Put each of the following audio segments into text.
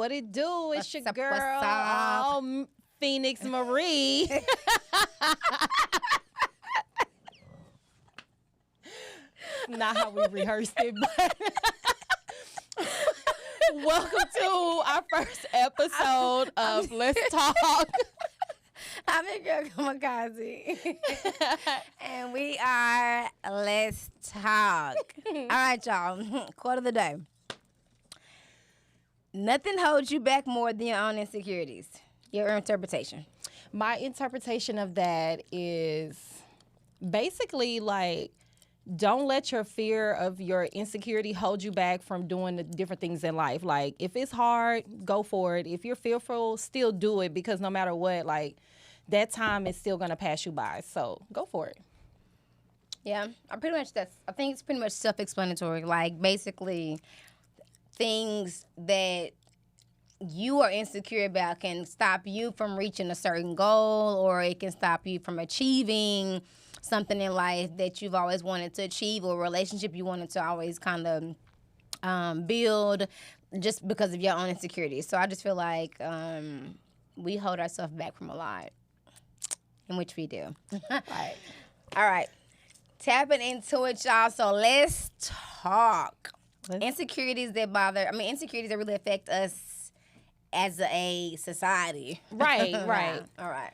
What it do? It's What's your up, girl, what's up? Phoenix Marie. Not how we rehearsed it, but welcome to our first episode of Let's Talk. I'm your girl, Kamikaze. And we are Let's Talk. All right, y'all. Quote of the day. Nothing holds you back more than your own insecurities. Your interpretation. My interpretation of that is basically like, don't let your fear of your insecurity hold you back from doing the different things in life. Like, if it's hard, go for it. If you're fearful, still do it, because no matter what, like, that time is still going to pass you by. So go for it. Yeah, I think it's pretty much self-explanatory. Like, basically, things that you are insecure about can stop you from reaching a certain goal, or it can stop you from achieving something in life that you've always wanted to achieve, or a relationship you wanted to always kind of build, just because of your own insecurities. So I just feel like we hold ourselves back from a lot, in which we do. Right. All right. Tapping into it, y'all. So let's talk. Insecurities that really affect us as a society. Right. All right.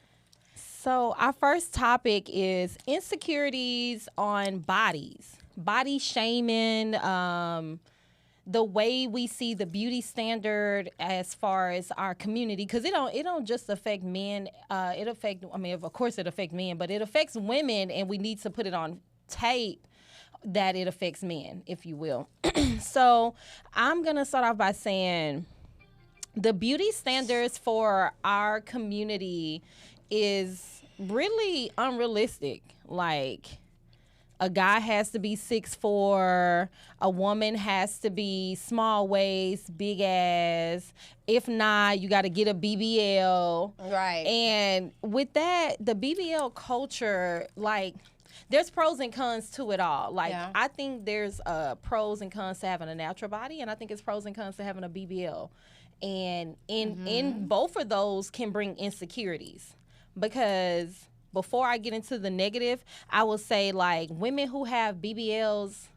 So our first topic is insecurities on bodies, body shaming, the way we see the beauty standard as far as our community, because it don't just affect men. Of course it affects men, but it affects women, and we need to put it on tape that it affects men, if you will. So I'm gonna start off by saying the beauty standards for our community is really unrealistic. Like, a guy has to be 6'4", a woman has to be small waist, big ass. If not, you got to get a BBL. Right. And with that, the BBL culture, like, there's pros and cons to it all. Like, yeah. I think there's pros and cons to having a natural body, and I think it's pros and cons to having a BBL. And in both of those can bring insecurities. Because before I get into the negative, I will say, like, women who have BBLs,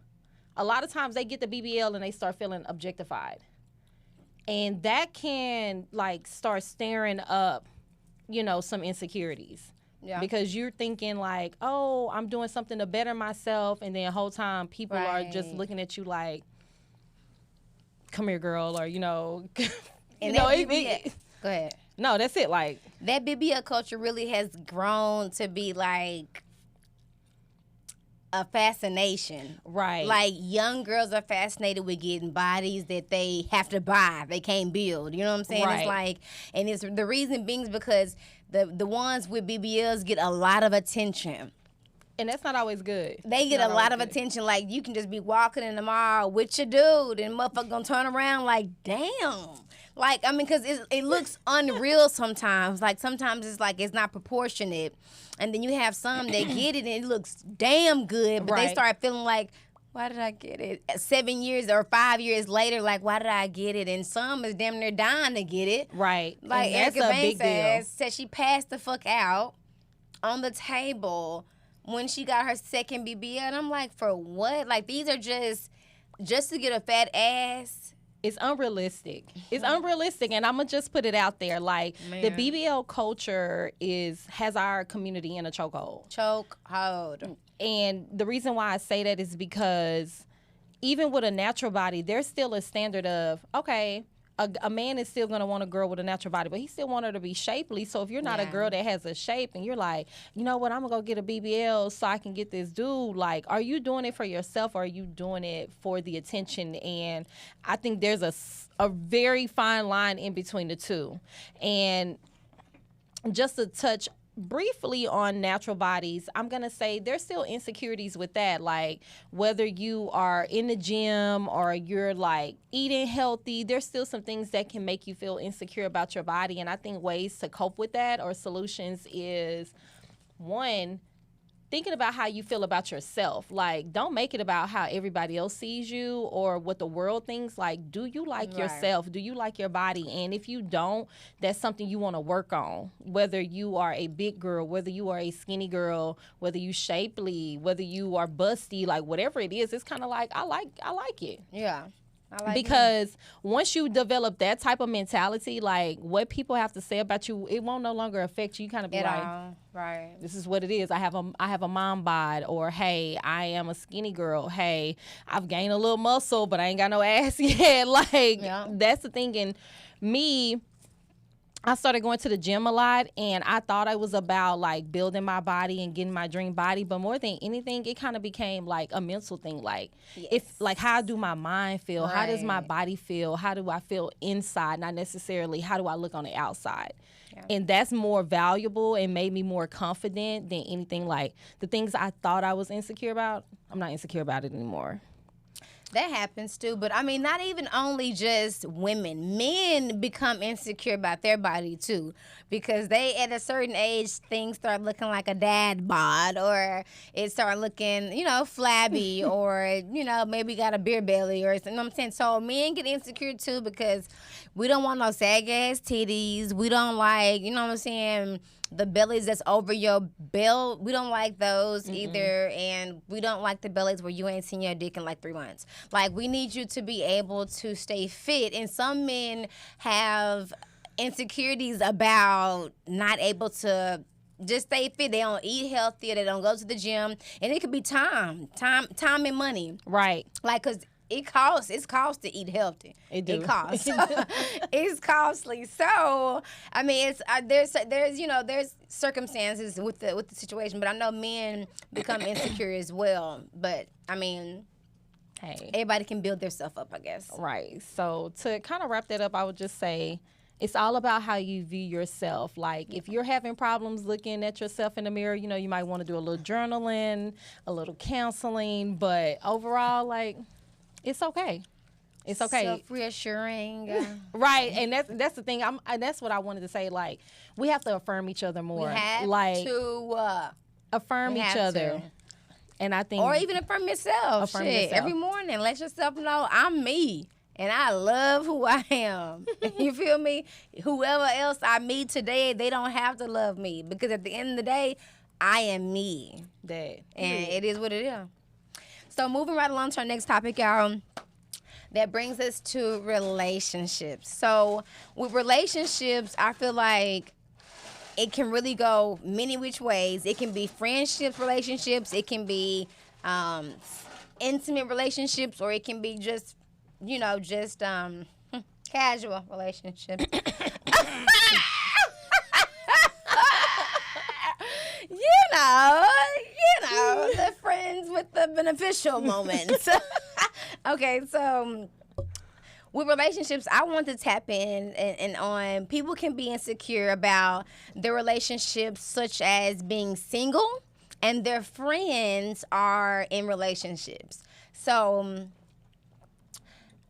a lot of times they get the BBL and they start feeling objectified. And that can, like, start stirring up, some insecurities. Yeah. Because you're thinking, like, oh, I'm doing something to better myself. And then the whole time people are just looking at you like, come here, girl, or, And go ahead. No, that's it. Like, that BBL culture really has grown to be like a fascination. Right. Like, young girls are fascinated with getting bodies that they have to buy. They can't build. You know what I'm saying? Right. It's like, and it's the reason being is because the ones with BBLs get a lot of attention. And that's not always good. They get a lot of attention. Like, you can just be walking in the mall with your dude, and motherfucker gonna turn around like, damn. Like, I mean, because it looks unreal sometimes. Like, sometimes it's like it's not proportionate. And then you have some that get it, and it looks damn good. But they start feeling like, why did I get it? 7 years or 5 years later, like, why did I get it? And some is damn near dying to get it. Right. Like, and Erica Banks said she passed the fuck out on the table when she got her second BBL. And I'm like, for what? Like, these are just to get a fat ass. It's unrealistic. It's unrealistic, and I'm gonna just put it out there. Like, the BBL culture has our community in a chokehold. Chokehold. And the reason why I say that is because even with a natural body, there's still a standard of, okay, a man is still going to want a girl with a natural body, but he still want her to be shapely. So if you're not a girl that has a shape and you're like, you know what, I'm going to go get a BBL so I can get this dude, like, are you doing it for yourself, or are you doing it for the attention? And I think there's a very fine line in between the two. And just to touch briefly on natural bodies, I'm going to say there's still insecurities with that. Like, whether you are in the gym or you're, like, eating healthy, there's still some things that can make you feel insecure about your body. And I think ways to cope with that, or solutions, is, one, thinking about how you feel about yourself. Like, don't make it about how everybody else sees you or what the world thinks. Like, do you like yourself? Do you like your body? And if you don't, that's something you want to work on. Whether you are a big girl, whether you are a skinny girl, whether you shapely, whether you are busty, like whatever it is, it's kind of like I like it. Yeah. Because once you develop that type of mentality, like what people have to say about you, it won't no longer affect you. You kind of be right. This is what it is. I have a mom bod, or hey, I am a skinny girl. Hey, I've gained a little muscle, but I ain't got no ass yet. Like that's the thing. And me, I started going to the gym a lot, and I thought it was about like building my body and getting my dream body. But more than anything, it kind of became like a mental thing. Like if like how do my mind feel? How does my body feel? How do I feel inside? Not necessarily how do I look on the outside. And that's more valuable and made me more confident than anything. Like the things I thought I was insecure about, I'm not insecure about it anymore. That happens too, but I mean, not even only just women. Men become insecure about their body too, because they, at a certain age, things start looking like a dad bod, or it start looking, flabby, or, maybe got a beer belly, or, you know what I'm saying? So men get insecure too, because we don't want no sag-ass titties. We don't like, you know what I'm saying, the bellies that's over your belt. We don't like those either. And we don't like the bellies where you ain't seen your dick in like 3 months. Like, we need you to be able to stay fit. And some men have insecurities about not able to just stay fit. They don't eat healthy, or they don't go to the gym. And it could be time and money. Right. Like, because it's cost to eat healthy. It costs. It's costly. So, I mean, it's there's circumstances with the situation, but I know men become insecure as well. But I mean, hey, everybody can build themselves up, I guess. Right. So to kind of wrap that up, I would just say it's all about how you view yourself. Like if you're having problems looking at yourself in the mirror, you might want to do a little journaling, a little counseling, but overall, like, it's okay. It's okay. Self-reassuring. Right. And that's the thing. That's what I wanted to say. Like, we have to affirm each other more. We have to affirm each other. And I think, or even affirm yourself. Every morning, let yourself know I'm me. And I love who I am. You feel me? Whoever else I meet today, they don't have to love me. Because at the end of the day, I am me. And it is what it is. So moving right along to our next topic, y'all, that brings us to relationships. So with relationships, I feel like it can really go many which ways. It can be friendships, relationships. It can be intimate relationships, or it can be just, casual relationships. The friends with the beneficial moments. Okay, so with relationships, I want to tap in and on people can be insecure about their relationships, such as being single and their friends are in relationships. So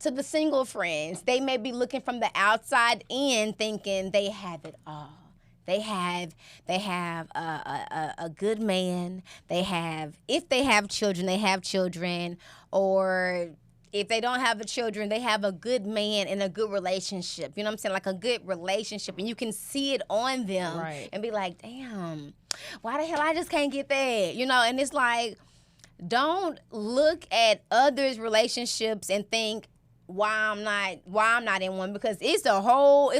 to the single friends, they may be looking from the outside in thinking they have it all. They have a good man. If they have children, they have children. Or if they don't have children, they have a good man and a good relationship. You know what I'm saying? Like a good relationship. And you can see it on them and be like, damn, why the hell I just can't get that? And it's like, don't look at others' relationships and think, why I'm not in one, because it's a whole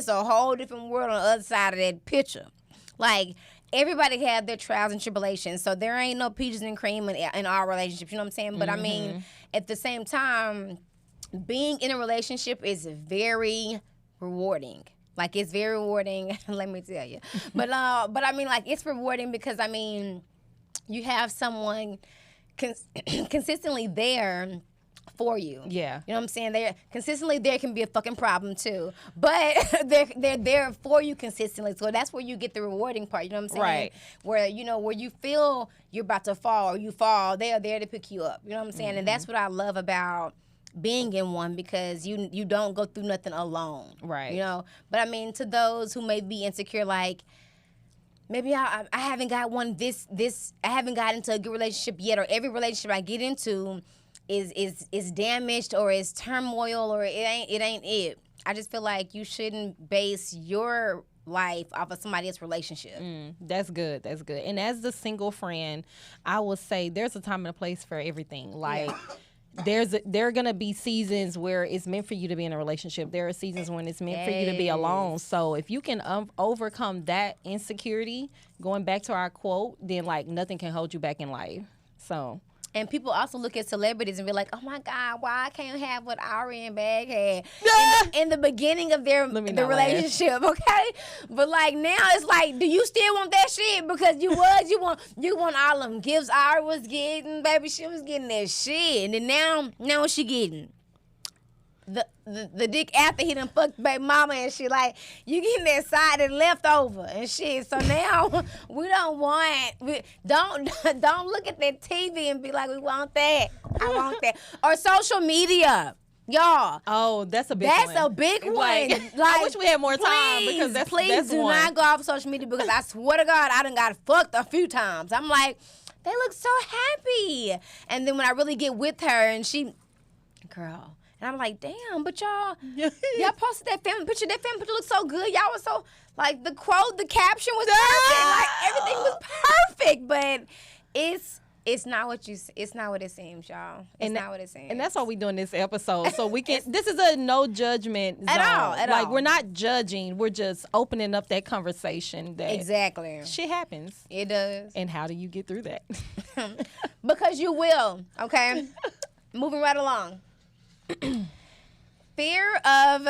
different world on the other side of that picture. Like, everybody have their trials and tribulations, so there ain't no peaches and cream in our relationships, you know what I'm saying? But I mean, at the same time, being in a relationship is very rewarding. Like, it's very rewarding, let me tell you. But I mean, like, it's rewarding because, I mean, you have someone consistently there for you. Yeah. You know what I'm saying? They're consistently there can be a fucking problem too. But they're there for you consistently. So that's where you get the rewarding part. You know what I'm saying? Right. Where you feel you're about to fall or you fall, they are there to pick you up. You know what I'm saying? And that's what I love about being in one, because you don't go through nothing alone. Right. But I mean, to those who may be insecure, like, maybe I haven't got one this I haven't got into a good relationship yet, or every relationship I get into is damaged or is turmoil or it ain't it. I just feel like you shouldn't base your life off of somebody else's relationship. That's good. That's good. And as the single friend, I will say there's a time and a place for everything. Like there are gonna be seasons where it's meant for you to be in a relationship. There are seasons when it's meant for you to be alone. So if you can overcome that insecurity, going back to our quote, then like nothing can hold you back in life. So. And people also look at celebrities and be like, oh, my God, why I can't have what Ari and Bag had in the beginning of the relationship, okay? But, like, now it's like, do you still want that shit? Because you want all them gifts Ari was getting. Baby, she was getting that shit. And then now what's she getting? The dick after he done fucked baby mama and shit. Like, you getting that side and left over and shit. So now we don't look at that TV and be like, we want that. I want that. Or social media. Y'all. Oh, that's a big one. That's a big one. Like, I wish we had more time because that's do one. not go off social media because I swear to God, I done got fucked a few times. I'm like, they look so happy. And then when I really get with her and she, girl. And I'm like, damn, but y'all posted that family picture. That family picture looked so good. Y'all was so, like, the quote, the caption was perfect. Like, everything was perfect. But it's not what it seems, y'all. It's not what it seems. And that's why we doing this episode. So we can, this is a no judgment zone. At all. We're not judging. We're just opening up that conversation. That exactly. Shit happens. It does. And how do you get through that? Because you will, okay? Moving right along. Fear of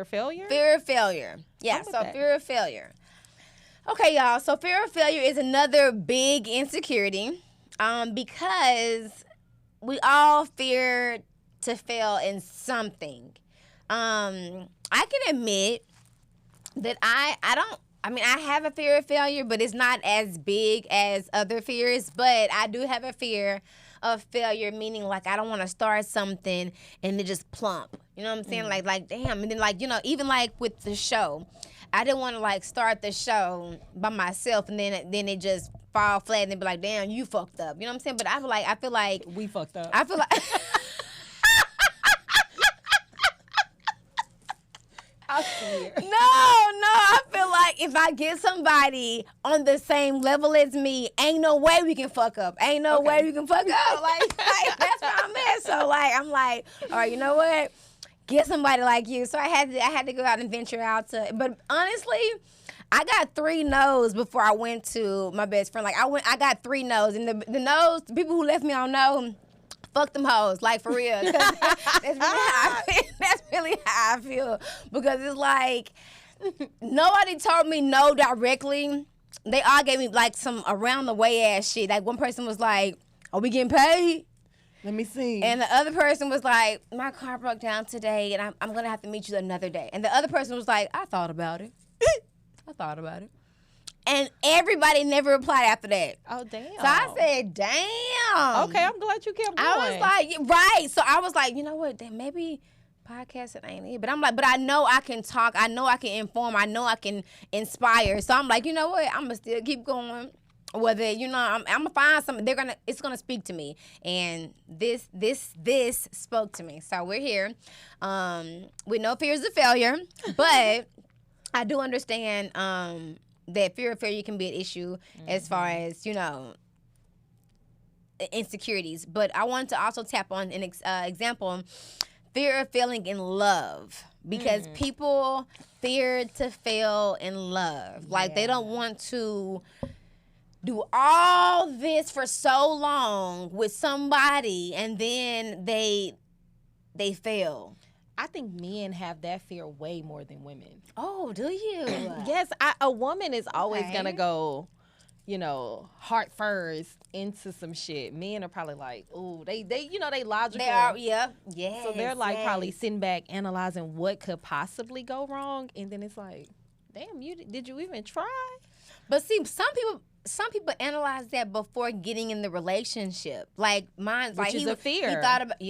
failure? Fear of failure. Yeah, so fear of failure. Okay, y'all. So fear of failure is another big insecurity because we all fear to fail in something. I can admit that I have a fear of failure, but it's not as big as other fears. But I do have a fear of failure, meaning like I don't want to start something and it just plump. You know what I'm saying? Like damn. And then like, you know, even like with the show, I didn't want to like start the show by myself and then it just fall flat and then be like, damn, you fucked up. You know what I'm saying? But I feel like we fucked up. I feel like I swear. No, I feel like if I get somebody on the same level as me, ain't no way we can fuck up. Ain't no way we can fuck up. Like that's where I'm at. So like I'm like, all right, you know what? Get somebody like you. So I had to go out and venture out to. But honestly, I got 3 no's before I went to my best friend. Like I got 3 no's, and the no's, the people who left me on no. Fuck them hoes, like for real. That's really how I feel. Because it's like, nobody told me no directly. They all gave me like some around the way ass shit. Like one person was like, are we getting paid? Let me see. And the other person was like, my car broke down today and I'm going to have to meet you another day. And the other person was like, I thought about it. And everybody never replied after that. Oh, damn. So I said, damn. Okay, I'm glad you kept going. I was like, right. So I was like, you know what? Then maybe podcasting ain't it. But I'm like, but I know I can talk. I know I can inform. I know I can inspire. So I'm like, you know what? I'm going to still keep going. Whether, you know, I'm going to find something. It's going to speak to me. And this spoke to me. So we're here with no fears of failure. But I do understand that fear of failure can be an issue as far as, you know, insecurities. But I wanted to also tap on an example, fear of failing in love. Because people fear to fail in love. Like, they don't want to do all this for so long with somebody and then they fail. I think men have that fear way more than women. Oh, do you? Yes, a woman is always gonna go, you know, heart first into some shit. Men are probably like, ooh, they you know, they logical. They are, yeah. So they're like probably sitting back analyzing what could possibly go wrong, and then it's like, damn, did you even try? But see, some people analyze that before getting in the relationship. Like mine's Which like is a fear. He thought about,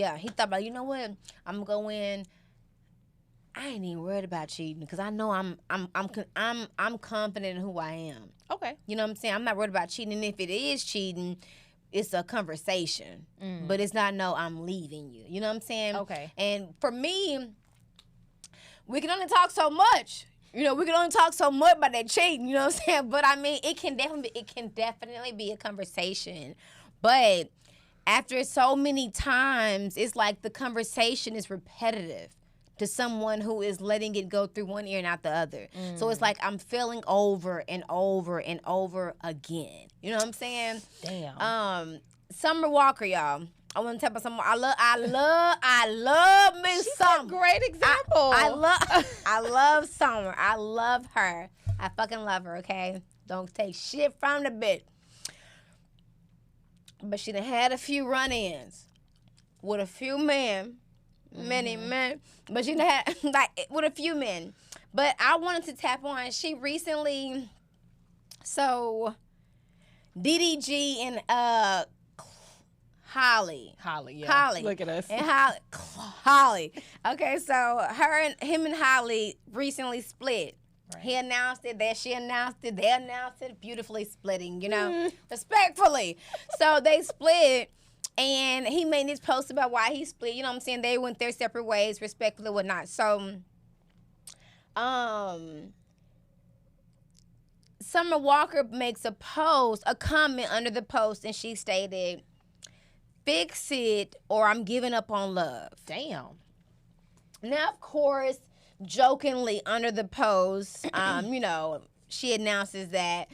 you know what? I'm gonna go in I ain't even worried about cheating because I know I'm confident in who I am. Okay. You know what I'm saying? I'm not worried about cheating. And if it is cheating, it's a conversation. But it's not, no, I'm leaving you. You know what I'm saying? Okay. And for me, we can only talk so much. You know, we can only talk so much about that cheating. You know what I'm saying? But I mean, it can definitely be a conversation. But after so many times, it's like the conversation is repetitive to someone who is letting it go through one ear and out the other. So it's like I'm feeling over and over and over again. You know what I'm saying? Damn. Summer Walker, y'all. I want to tell you something. I love me She's Summer. a great example. I love Summer. I love her. I fucking love her. Okay, don't take shit from the bitch. But she done had a few run-ins with a few men. Many men, but she had like with a few men. But I wanted to tap on. She recently, so DDG and Holly. Holly. Look at us. And Holly. Okay, so him and Holly recently split. Right. He announced it, that she announced it, they announced it, beautifully splitting, you know, respectfully. So they split. And he made this post about why he split. You know what I'm saying? They went their separate ways, respectfully, whatnot. So, Summer Walker makes a comment under the post, and she stated, "Fix it, or I'm giving up on love." Damn. Now, of course, jokingly under the post, you know, she announces that,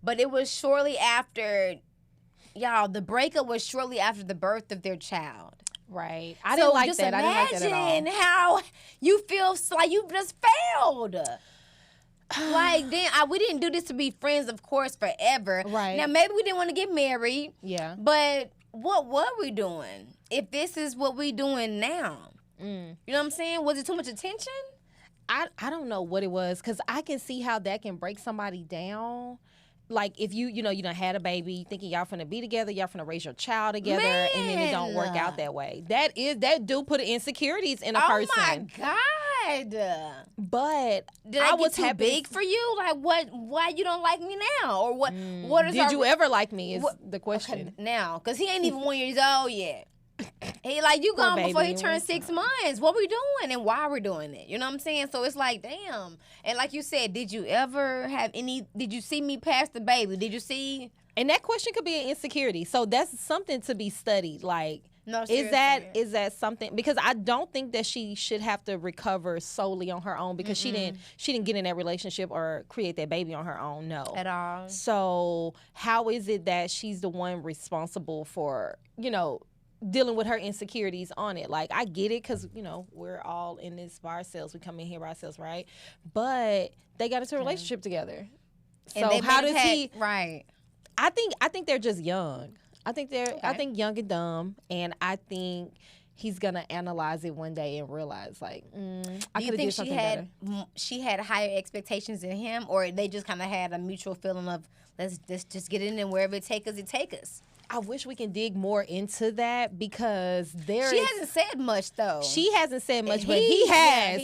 but it was shortly after. Y'all, the breakup was shortly after the birth of their child. Right. I didn't like that. I didn't like that at all. Imagine how you feel like you just failed. Like, then we didn't do this to be friends, of course, forever. Right. Now, maybe we didn't want to get married. Yeah. But what were we doing if this is what we doing now? You know what I'm saying? Was it too much attention? I don't know what it was, because I can see how that can break somebody down. Like, if you done had a baby, thinking y'all finna be together, y'all finna raise your child together, and then it don't work out that way. That do put insecurities in a person. Oh my God! But did I was too big for you? Like, what? Why you don't like me now? Or what? What is? Did you ever like me? Is the question. Okay, now, because he ain't even 1 year old yet. He like, you gone before he turned 6 months. What we doing and why we're doing it? You know what I'm saying? So it's like, damn. And like you said, did you see me pass the baby? Did you see? And that question could be an insecurity. So that's something to be studied. Like, no, is that something? Because I don't think that she should have to recover solely on her own, because she didn't get in that relationship or create that baby on her own. No. At all. So how is it that she's the one responsible for, dealing with her insecurities on it? Like, I get it, because we're all in this by ourselves. We come in here by ourselves, right? But they got into a relationship together. And so how does he? Right. I think they're just young. I think young and dumb, and I think he's gonna analyze it one day and realize, like, I could have did something better. She had higher expectations than him, or they just kind of had a mutual feeling of let's just get in and wherever it take us. I wish we can dig more into that, because she hasn't said much though. She hasn't said much, but he has,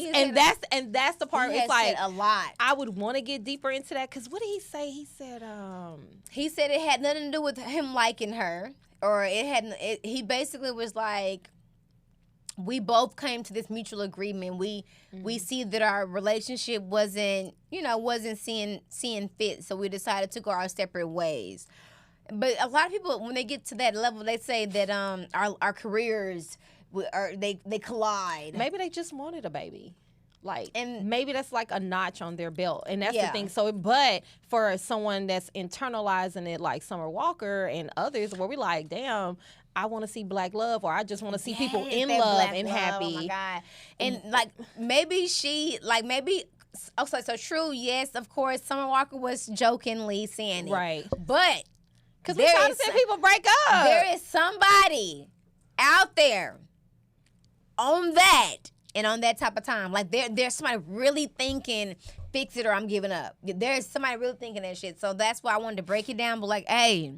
and that's the part. It's like a lot. I would want to get deeper into that, because what did he say? He said it had nothing to do with him liking her, or he basically was like, we both came to this mutual agreement. We see that our relationship wasn't seeing fit, so we decided to go our separate ways. But a lot of people, when they get to that level, they say that our careers they collide. Maybe they just wanted a baby, and maybe that's like a notch on their belt, and that's the thing. So, but for someone that's internalizing it, like Summer Walker and others, where we like, damn, I want to see black love, or I just want to see people in love and happy. Oh my God! And maybe so true. Yes, of course, Summer Walker was jokingly saying it, right? But because we're trying to see people break up. There is somebody out there on that and on that type of time. Like, there's somebody really thinking, fix it or I'm giving up. There's somebody really thinking that shit. So that's why I wanted to break it down. But like, hey,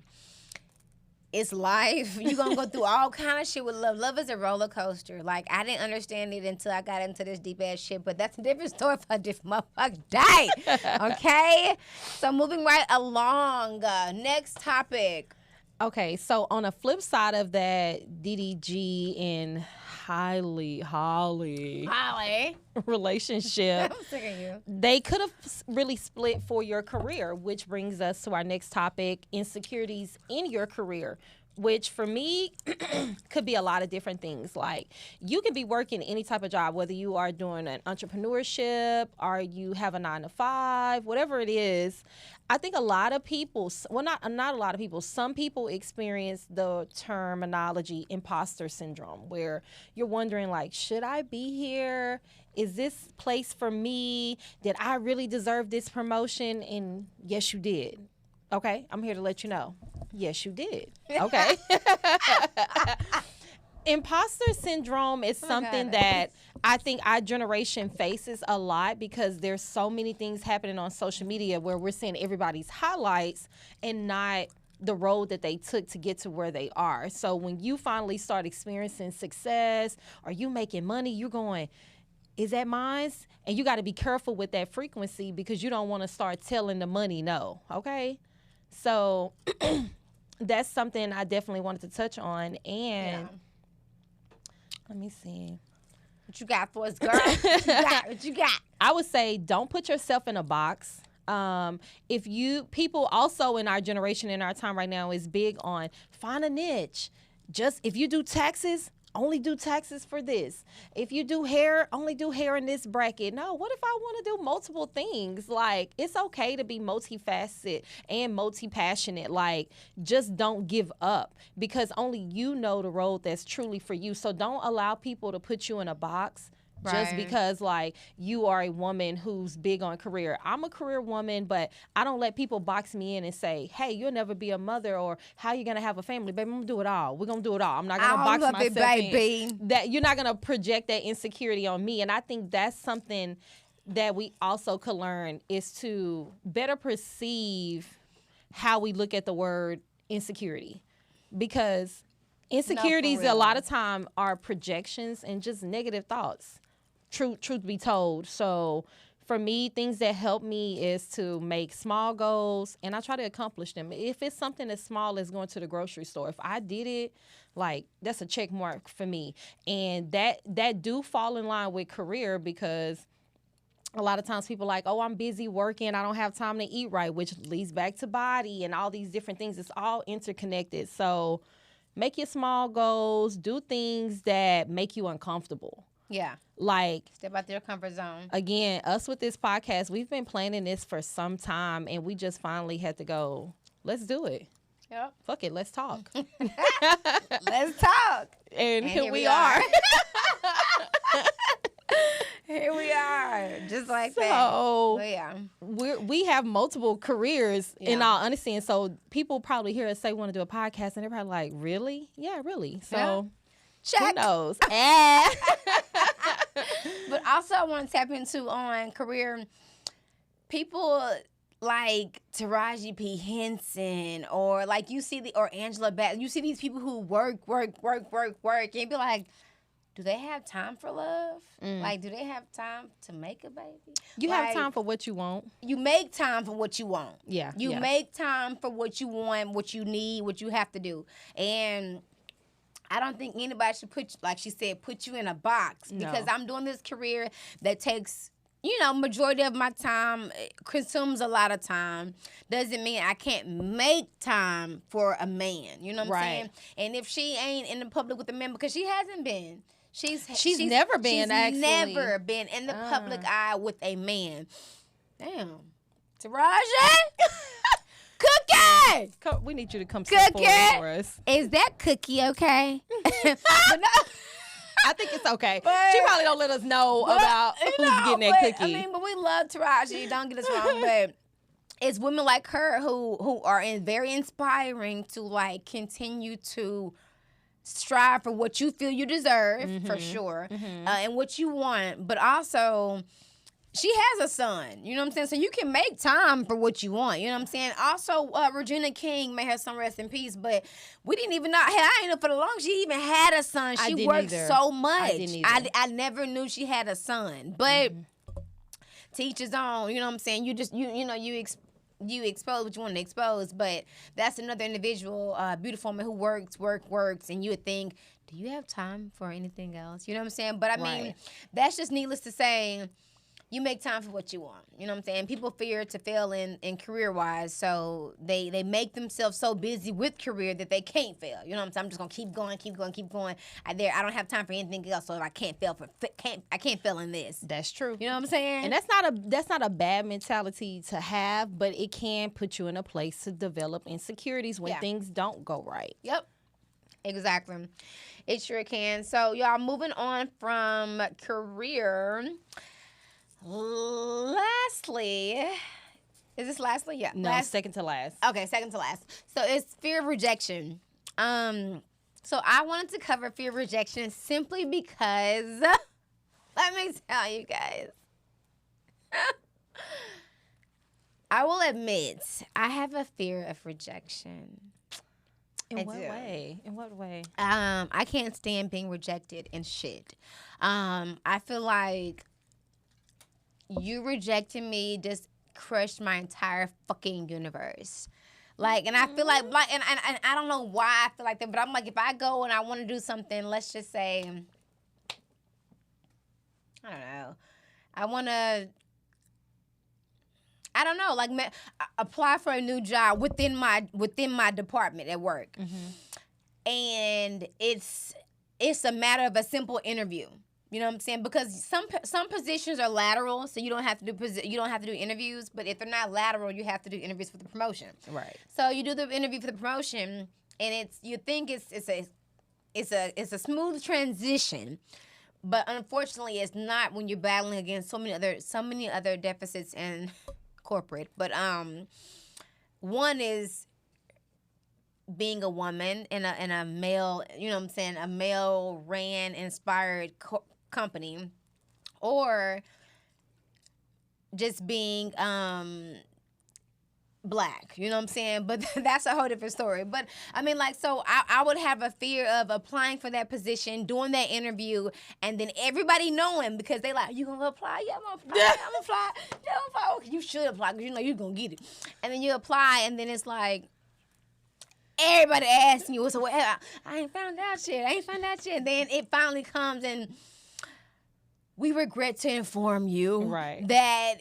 it's life. You're going to go through all kind of shit with love. Love is a roller coaster. Like, I didn't understand it until I got into this deep-ass shit, but that's a different story for a different motherfucking day. Okay? So, moving right along. Next topic. Okay, so on the flip side of that, DDG and Holly relationship, I'm sick of you. they could have really split for your career, which brings us to our next topic, insecurities in your career, which for me could be a lot of different things. Like, you can be working any type of job, whether you are doing an entrepreneurship or you have a 9-to-5, whatever it is. I think a lot of people, well, not a lot of people, some people experience the terminology imposter syndrome, where you're wondering, like, should I be here? Is this place for me? Did I really deserve this promotion? And yes, you did. Okay, I'm here to let you know. Yes, you did. Okay. Imposter syndrome is something that I think our generation faces a lot, because there's so many things happening on social media where we're seeing everybody's highlights and not the road that they took to get to where they are. So when you finally start experiencing success or you making money, you're going, is that mine? And you got to be careful with that frequency, because you don't want to start telling the money no. Okay. So that's something I definitely wanted to touch on. And let me see. What you got for us, girl? What you got? I would say don't put yourself in a box. People also in our generation, in our time right now, is big on find a niche. Just if you do taxes, only do taxes for this. If you do hair, only do hair in this bracket. No, what if I want to do multiple things? Like, it's okay to be multifaceted and multi-passionate. Like, just don't give up, because only you know the road that's truly for you. So don't allow people to put you in a box. Just because, like, you are a woman who's big on career. I'm a career woman, but I don't let people box me in and say, hey, you'll never be a mother, or how you going to have a family. Baby, I'm going to do it all. We're going to do it all. I'm not going to box myself in. That you're not going to project that insecurity on me. And I think that's something that we also could learn, is to better perceive how we look at the word insecurity. Because insecurities a lot of time are projections and just negative thoughts. Truth be told. So for me, things that help me is to make small goals, and I try to accomplish them. If it's something as small as going to the grocery store, if I did it, like, that's a check mark for me. And that do fall in line with career, because a lot of times people are like, oh, I'm busy working, I don't have time to eat right, which leads back to body and all these different things. It's all interconnected. So make your small goals, do things that make you uncomfortable. Yeah. Like, step out your comfort zone. Again, us with this podcast, we've been planning this for some time, and we just finally had to go, let's do it. Yep. Fuck it, let's talk. Let's talk. And here we are. Here we are, just like that. So, yeah. We have multiple careers, in all honesty, and so people probably hear us say we want to do a podcast, and they're probably like, really? Yeah, really. So, check. Who knows? But also, I want to tap into on career. People like Taraji P. Henson, or like or Angela Bassett. You see these people who work, and you be like, do they have time for love? Like, do they have time to make a baby? You have time for what you want. You make time for what you want. Yeah. You make time for what you want, what you need, what you have to do. And I don't think anybody should put you in a box, because I'm doing this career that takes, majority of my time, consumes a lot of time. Doesn't mean I can't make time for a man. You know what I'm saying? And if she ain't in the public with a man, because she hasn't been. She's never been, actually. She's never been in the public eye with a man. Damn. Taraji? Cookie! We need you to come step forward for us. Is that Cookie okay? But no. I think it's okay. She probably don't let us know about who's getting that cookie. But we love Taraji. Don't get us wrong. But it's women like her who are very inspiring to, like, continue to strive for what you feel you deserve, for sure, and what you want. But also she has a son, you know what I'm saying? So you can make time for what you want, you know what I'm saying? Also, Regina King, may her son rest in peace, but we didn't even know, I didn't know for the longest she even had a son. She worked so much. I didn't either. I never knew she had a son, but to each his own, you know what I'm saying? You just, you expose what you want to expose, but that's another individual, beautiful woman who works, and you would think, do you have time for anything else? You know what I'm saying? But I mean, that's just needless to say, you make time for what you want. You know what I'm saying? People fear to fail in career-wise, so they make themselves so busy with career that they can't fail. You know what I'm saying? I'm just going to keep going. I don't have time for anything else, so if I can't fail I can't fail in this. That's true. You know what I'm saying? And that's not a bad mentality to have, but it can put you in a place to develop insecurities when things don't go right. Yep. Exactly. It sure can. So, y'all, moving on from career. Lastly, is this lastly? Yeah. No, second to last. Okay, second to last. So it's fear of rejection. So I wanted to cover fear of rejection simply because, let me tell you guys, I will admit I have a fear of rejection. In what way? In what way? I can't stand being rejected and shit. I feel like you rejecting me just crushed my entire fucking universe. Like, and I feel like and I don't know why I feel like that, but I'm like, if I go and I want to do something, let's just say, I don't know, I don't know, like apply for a new job within my department at work, and it's a matter of a simple interview. You know what I'm saying? Because some positions are lateral, so you don't have to do interviews. But if they're not lateral, you have to do interviews for the promotion. Right. So you do the interview for the promotion, and you think it's a smooth transition, but unfortunately, it's not when you're battling against so many other deficits in corporate. But one is being a woman in a male, you know what I'm saying, a male ran inspired company, or just being black, you know what I'm saying? But that's a whole different story. But I mean, like, so I would have a fear of applying for that position, doing that interview, and then everybody knowing, because they like, you gonna apply? Yeah, I'm gonna apply. Yeah, I'm gonna apply. Yeah, I'm gonna apply. Okay, you should apply because you know you're gonna get it. And then you apply, and then it's like, everybody asking you, so well, I ain't found out yet. And then it finally comes, and we regret to inform you that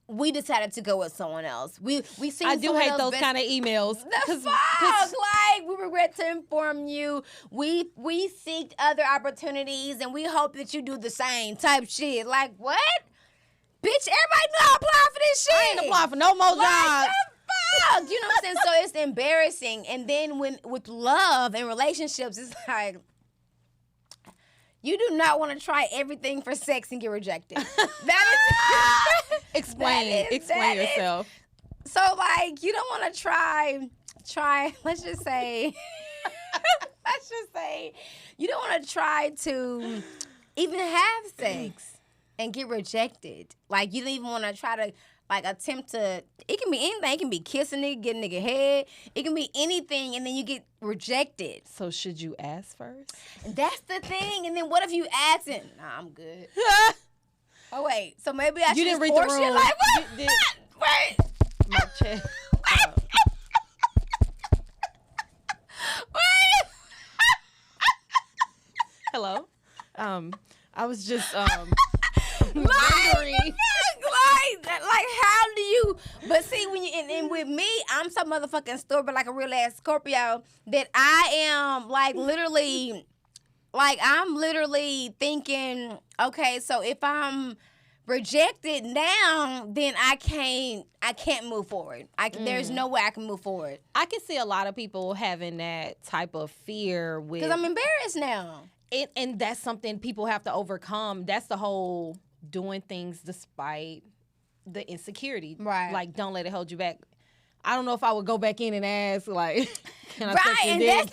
we decided to go with someone else. We seen I do hate those kind of emails. The fuck? Like, we regret to inform you. We seeked other opportunities, and we hope that you do the same type shit. Like, what? Bitch, everybody know I applied for this shit. I ain't applying for no more jobs. Fuck, you know what I'm saying? So it's embarrassing. And then with love and relationships, it's like, you do not want to try everything for sex and get rejected. That is explain yourself. So like, you don't want to try. Let's just say, you don't want to try to even have sex and get rejected. Like, you don't even want to try to, like, attempt to, it can be anything. It can be kissing nigga, getting nigga head. It can be anything, and then you get rejected. So should you ask first? That's the thing. And then what if you ask it? Nah, I'm good. Oh, wait. So maybe I should didn't read the force room. you? Like, what? Wait. My chest. Wait. Hello. I was just wondering. Like, how do you? But see, when you and with me, I'm so motherfucking stupid, like a real ass Scorpio, that I am like literally, like I'm literally thinking, okay, so if I'm rejected now, then I can't move forward. There's no way I can move forward. I can see a lot of people having that type of fear with, because I'm embarrassed now. And that's something people have to overcome. That's the whole doing things despite the insecurity. Right. Like, don't let it hold you back. I don't know if I would go back in and ask, like, can I suck your dick?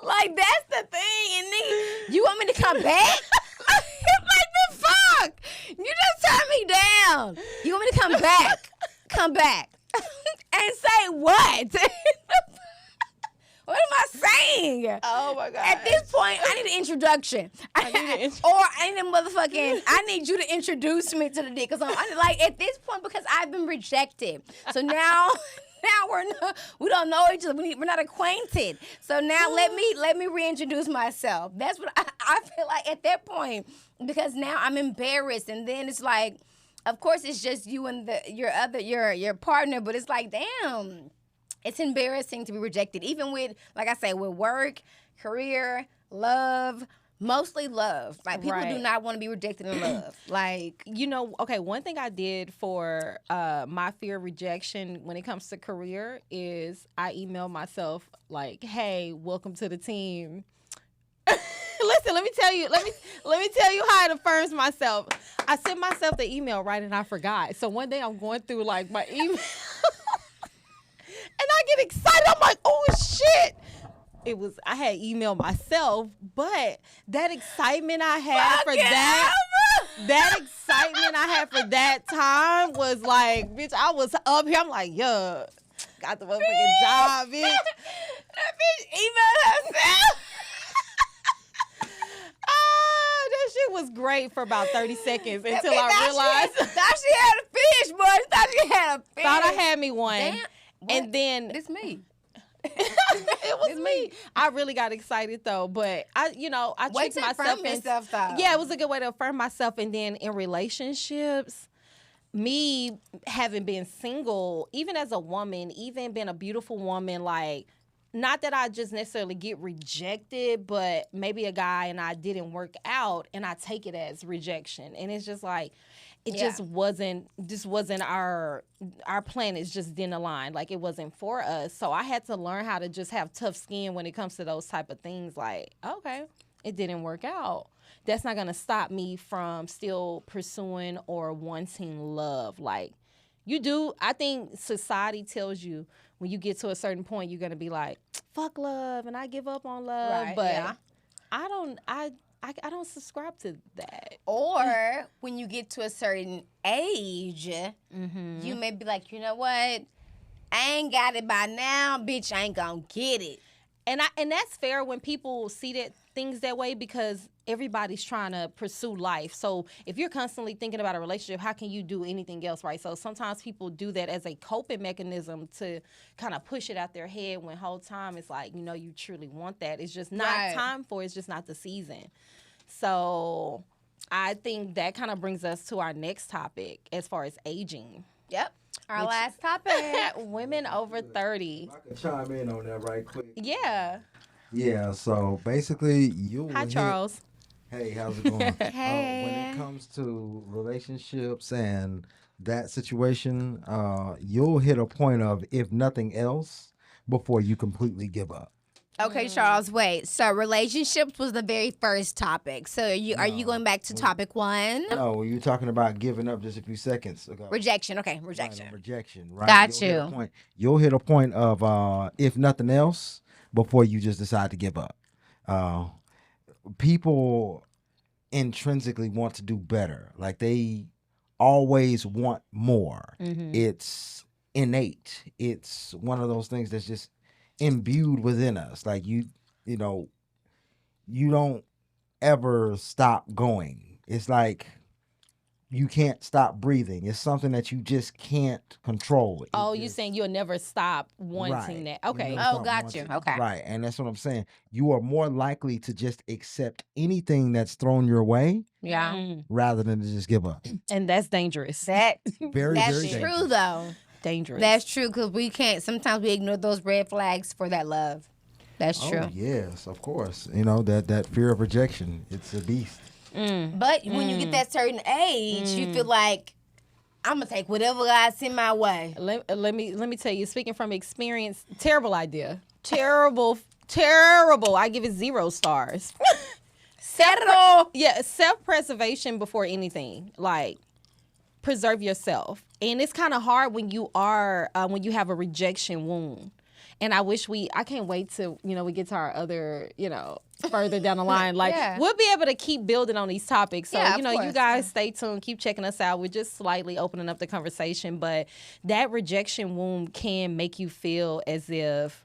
Like, that's the thing. And nigga, you want me to come back? Like, down. You want me to come back? Come back. And say what? What am I saying? Oh my God. At this point, I need an introduction. Or I need a motherfucking, I need you to introduce me to the dick. Cause I'm like, at this point, because I've been rejected. So now we don't know each other. We're not acquainted. So now let me reintroduce myself. That's what I feel like at that point, because now I'm embarrassed. And then it's like, of course, it's just you and your partner, but it's like, damn. It's embarrassing to be rejected, even with, like I say, with work, career, love, mostly love. Like, people do not want to be rejected in love. Like, okay, one thing I did for my fear of rejection when it comes to career is I email myself like, hey, welcome to the team. Listen, let me tell you how it affirms myself. I sent myself the email, right, and I forgot. So one day I'm going through like my email. And I get excited. I'm like, oh, shit. I had emailed myself, but that excitement I had for that time was like, bitch, I was up here. I'm like, yeah, got the motherfucking job, bitch. That bitch emailed herself. That shit was great for about 30 seconds until I realized. Thought she had a fish, boy. Thought she had a fish. Thought I had me one. Damn. And then it's me. It was me. I really got excited though, but I tricked myself yeah, it was a good way to affirm myself. And then in relationships, me having been single, even as a woman, even being a beautiful woman, like, not that I just necessarily get rejected, but maybe a guy and I didn't work out and I take it as rejection. And it's just like, it just wasn't our planets just didn't align. Like, it wasn't for us. So I had to learn how to just have tough skin when it comes to those type of things. Like, okay, it didn't work out. That's not going to stop me from still pursuing or wanting love. Like, I think society tells you when you get to a certain point, you're going to be like, fuck love and I give up on love. Right, but I don't subscribe to that. Or when you get to a certain age, you may be like, you know what? I ain't got it by now, bitch. I ain't gonna get it. And that's fair when people see that things that way, because everybody's trying to pursue life. So if you're constantly thinking about a relationship, how can you do anything else, right? So sometimes people do that as a coping mechanism to kind of push it out their head when whole time it's like, you truly want that. It's just not time for it. It's just not the season. So I think that kind of brings us to our next topic as far as aging. Yep. Our last topic. Women over 30. I can chime in on that right quick. Yeah. Yeah, so basically Hi, Charles. Hey, how's it going? Hey. When it comes to relationships and that situation, you'll hit a point of, if nothing else, before you completely give up. Okay, Charles, wait. So relationships was the very first topic. So are you going back to topic one? No, you're talking about giving up just a few seconds ago. Rejection. Okay, rejection. Rejection, right? Got you. You'll hit a point of, if nothing else, before you just decide to give up. People intrinsically want to do better. Like, they always want more. It's innate. It's one of those things that's just imbued within us. Like, you don't ever stop going. It's like you can't stop breathing. It's something that you just can't control. You're saying you'll never stop wanting that. Okay. Got you. Okay. Right. And that's what I'm saying. You are more likely to just accept anything that's thrown your way. Yeah. Rather than to just give up. And that's dangerous. Very, that's very dangerous. true, though. Dangerous. That's true, because sometimes we ignore those red flags for that love. That's true. Oh, yes, of course. That fear of rejection, it's a beast. But when you get that certain age, you feel like, I'm going to take whatever God send my way. Let me tell you, speaking from experience, terrible idea. Terrible. I give it 0 stars. Self-preservation before anything. Like, preserve yourself. And it's kind of hard when you have a rejection wound. And I can't wait till, we get to our other, further down the line. Like, Yeah. we'll be able to keep building on these topics. So, Yeah, of you course, guys yeah. stay tuned, keep checking us out. We're just slightly opening up the conversation. But that rejection wound can make you feel as if,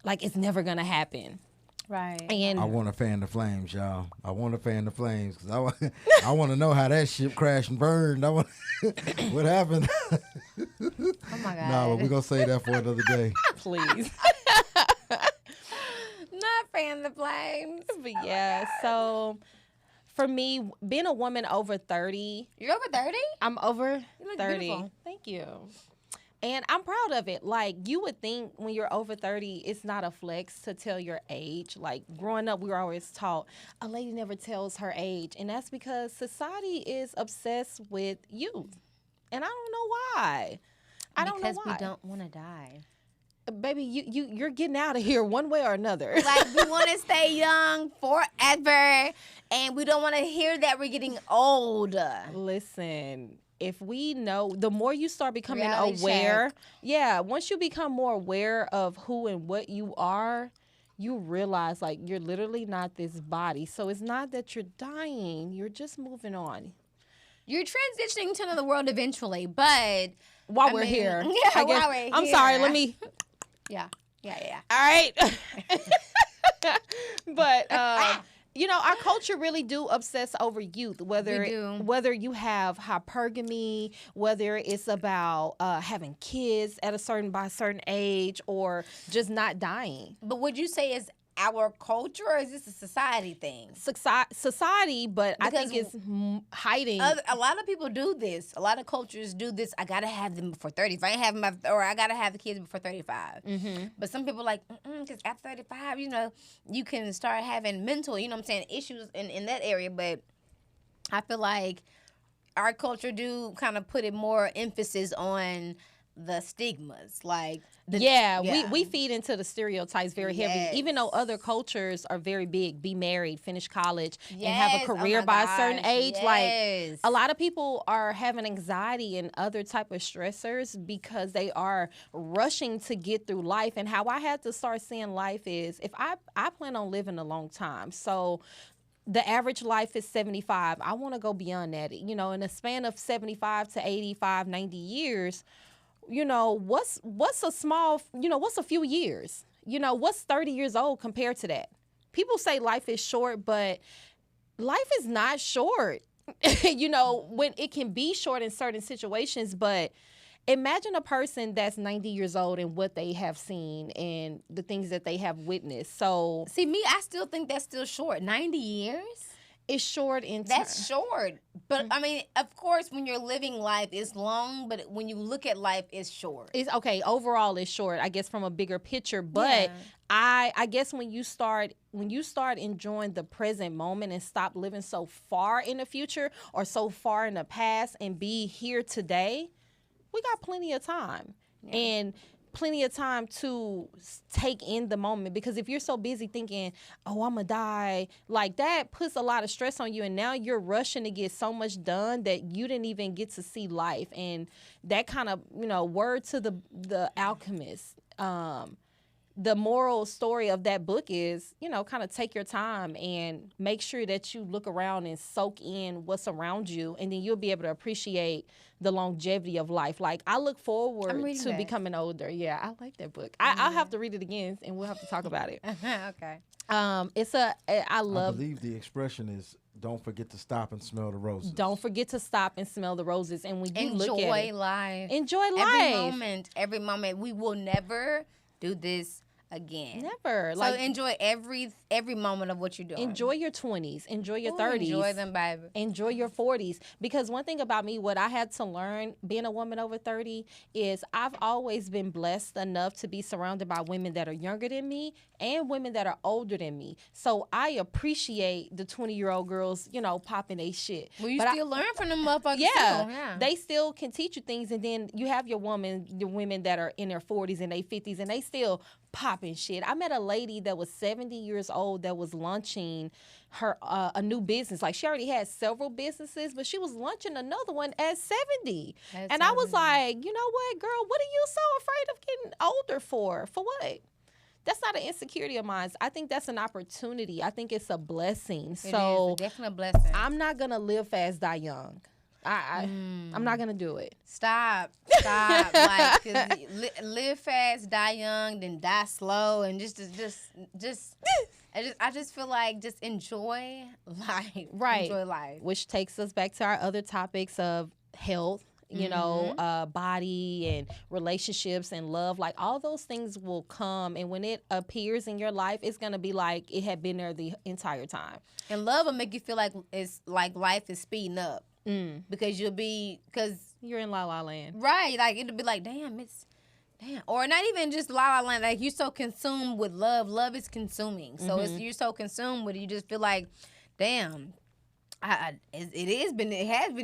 like, it's never going to happen. Right. And I want to fan the flames, y'all. I want to fan the flames because I want to know how that ship crashed and burned. What happened? Oh my God. No, but we're going to say that for another day. please. Not fan the flames. But yeah, so for me, being a woman over 30, You're over 30? I'm over You look 30. beautiful. Thank you. And I'm proud of it. Like, you would think when you're over 30, it's not a flex to tell your age. Like, growing up, we were always taught a lady never tells her age. And that's because society is obsessed with youth. And I don't know why. I don't know why. Because we don't want to die. Baby, you're getting out of here one way or another. Like, we want to stay young forever, and we don't want to hear that we're getting old. Listen, if we know, the more you start becoming Reality aware, once you become more aware of who and what you are, you realize, like, you're literally not this body. So it's not that you're dying, you're just moving on. You're transitioning to another world eventually, but While we're here. Yeah, I guess, while we're I'm here. sorry, let me. Yeah. All right. But our culture really do obsess over youth, whether We do. whether you have hypergamy, whether it's about having kids at a certain age, or just not dying. But would you say it's our culture, or is this a society thing? Society, but I think Because it's hiding. A lot of people do this. A lot of cultures do this. I gotta have them before 30. If I ain't have them, or I gotta have the kids before 35. Mm-hmm. But some people like, because after 35, you can start having mental, issues in that area. But I feel like our culture do kind of put it more emphasis on the stigmas, like we feed into the stereotypes very heavy, Yes. even though other cultures are very big. Be married, finish college, and Yes. have a Oh career my by a certain gosh. age. Yes. Like, a lot of people are having anxiety and other type of stressors because they are rushing to get through life. And how I had to start seeing life is, if I plan on living a long time, so the average life is 75. I want to go beyond that. In a span of 75 to 85, 90 years, what's a small, what's a few years? What's 30 years old compared to that? People say life is short, but life is not short. When it can be short in certain situations, but imagine a person that's 90 years old and what they have seen and the things that they have witnessed. So see me, I still think that's still short. 90 years? it's short in That's short. But I mean, of course, when you're living life, it's long. But when you look at life, it's short. It's okay. Overall, it's short, I guess, from a bigger picture. But Yeah. I guess when you start enjoying the present moment and stop living so far in the future or so far in the past and be here today, we got plenty of time. Yeah. And plenty of time to take in the moment, because if you're so busy thinking, oh, I'm gonna die, like, that puts a lot of stress on you, and now you're rushing to get so much done that you didn't even get to see life. And that kind of, word to the alchemist, the moral story of that book is, kind of take your time and make sure that you look around and soak in what's around you, and then you'll be able to appreciate the longevity of life. Like, I look forward reading to that. becoming older. Yeah, I like that book. I'll have to read it again, and we'll have to talk about it. Okay. I love. I believe the expression is, don't forget to stop and smell the roses. Don't forget to stop and smell the roses. And when you look at Enjoy it, life. enjoy Every life. Every moment. We will never do this again. Never. So enjoy every moment of what you're doing. Enjoy your 20s. Enjoy your Ooh, 30s. Enjoy them, baby. Enjoy your 40s. Because one thing about me, what I had to learn being a woman over 30 is I've always been blessed enough to be surrounded by women that are younger than me and women that are older than me. So I appreciate the 20-year-old girls, popping they shit. Well, you But still learn from them motherfuckers. yeah, too. Yeah. they still can teach you things. And then you have your women that are in their 40s and their 50s, and they still popping shit. I met a lady that was 70 years old that was launching her a new business. Like, she already had several businesses, but she was launching another one at 70. At And I was 70. like, you know what, girl, what are you so afraid of getting older for? For what? that's not an insecurity of mine. I think that's an opportunity. I think it's a blessing. It So is definitely a blessing. I'm not gonna live fast, die young. I'm not gonna do it. Stop. Like, 'cause live fast, die young, then die slow, and just. I just feel like just enjoy life. Right. Enjoy life. Which takes us back to our other topics of health, you know, body and relationships and love. Like, all those things will come, and when it appears in your life, it's gonna be like it had been there the entire time. And love will make you feel like it's like life is speeding up. Because You're in La La Land. right, like it'll be like, damn, or not even just La La Land, like you're so consumed with love is consuming, so you're so consumed with it, you just feel like, damn, it has been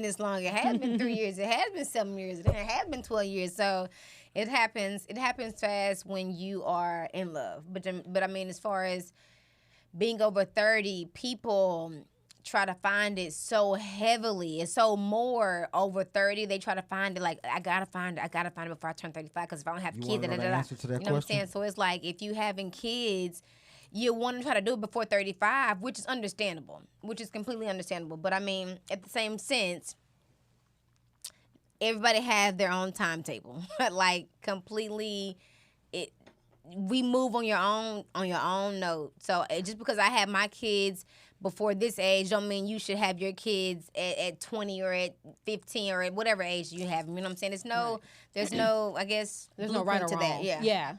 this long, it has been 3 years, it has been 7 years, it has been 12 years, so it happens fast when you are in love, but I mean, as far as being over 30, people try to find it so heavily. It's so more over 30. They try to find it like, I gotta find it before I turn 35, because if I don't have kids, You know the answer to that you know what I'm question? saying? So it's like, if you having kids, you want to try to do it before 35, which is understandable, which is completely understandable. But I mean, at the same sense, everybody has their own timetable. Like, completely, we move on your own note. So just because I have my kids before this age don't mean you should have your kids at 20 or at 15 or at whatever age you have. You know what I'm saying? There's no, I guess, There's no right or to wrong. that. Yeah. Yeah.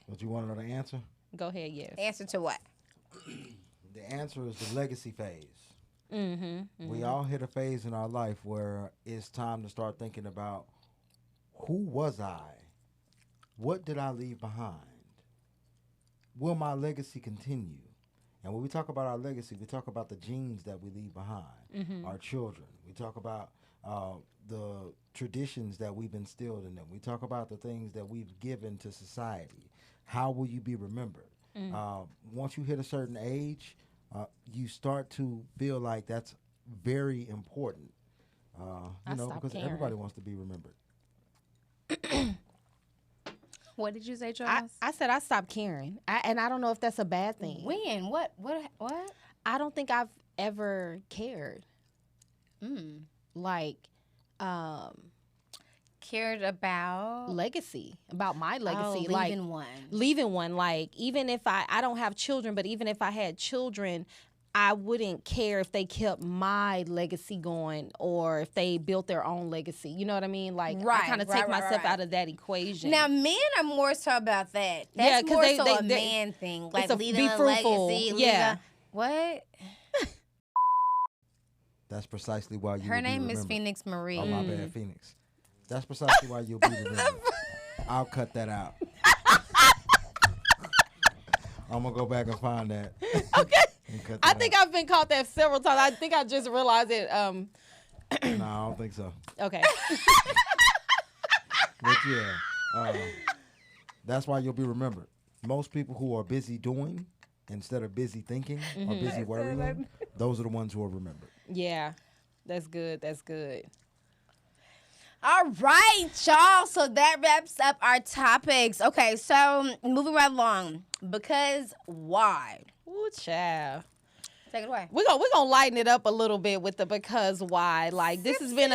But you want to know the answer? Go ahead. Yes. Answer to what? The answer is the legacy phase. We all hit a phase in our life where it's time to start thinking about, who was I? What did I leave behind? Will my legacy continue? And when we talk about our legacy, we talk about the genes that we leave behind, our children. We talk about the traditions that we've instilled in them. We talk about the things that we've given to society. How will you be remembered? Once you hit a certain age, you start to feel like that's very important, because caring. everybody wants to be remembered. What did you say, Charles? I said I stopped caring, and I don't know if that's a bad thing. When? What? I don't think I've ever cared. Like, Cared about legacy, about my legacy. leaving Leaving one. Like, even if I don't have children, but even if I had children, I wouldn't care if they kept my legacy going or if they built their own legacy. You know what I mean? Like, I kind of take myself out of that equation. Now, men are more so about that. That's 'cause more they- so they- a man thing. Like, a leaving be a fruitful. legacy. Yeah. What? That's precisely why you Her will be name is remembered. Phoenix Marie. Oh, my bad, Phoenix. That's precisely why you'll be remembered. I'll cut that out. I'm going to go back and find that. Okay. and cut I that think I've been caught that several times. I think I just realized it. No, I don't think so. Okay. But yeah, that's why you'll be remembered. Most people who are busy doing instead of busy thinking or busy worrying, those are the ones who are remembered. Yeah. That's good. That's good. All right, y'all. So that wraps up our topics. Okay, so moving right along. Because why? Ooh, child. Take it away. We're gonna lighten it up a little bit with the because why. Like, this has been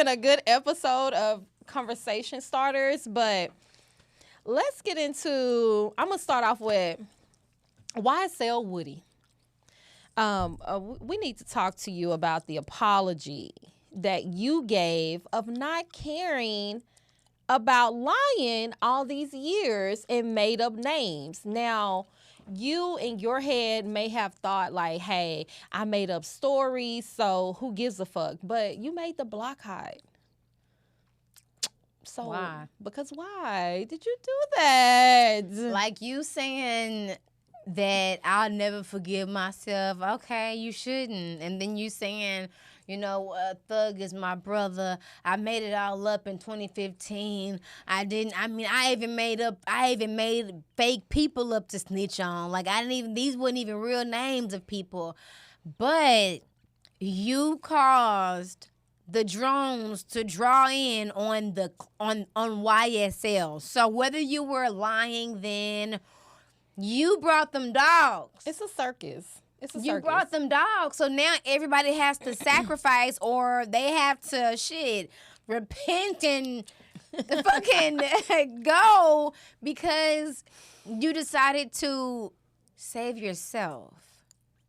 a good episode of conversation starters, but let's get into, I'm gonna start off with why sell Woody. We need to talk to you about the apology that you gave of not caring about lying all these years and made up names. Now, you in your head may have thought like, hey, I made up stories, so who gives a fuck? But you made the block hide. So Why? Because why did you do that? Like you saying that I'll never forgive myself. Okay, you shouldn't. And then you saying, Thug is my brother. I made it all up in 2015. I even made fake people up to snitch on. Like, these weren't even real names of people. But you caused the drones to draw in on YSL. So whether you were lying then, you brought them dogs. It's a circus. You brought them dogs. So now everybody has to sacrifice, or they have to repent and fucking go because you decided to save yourself.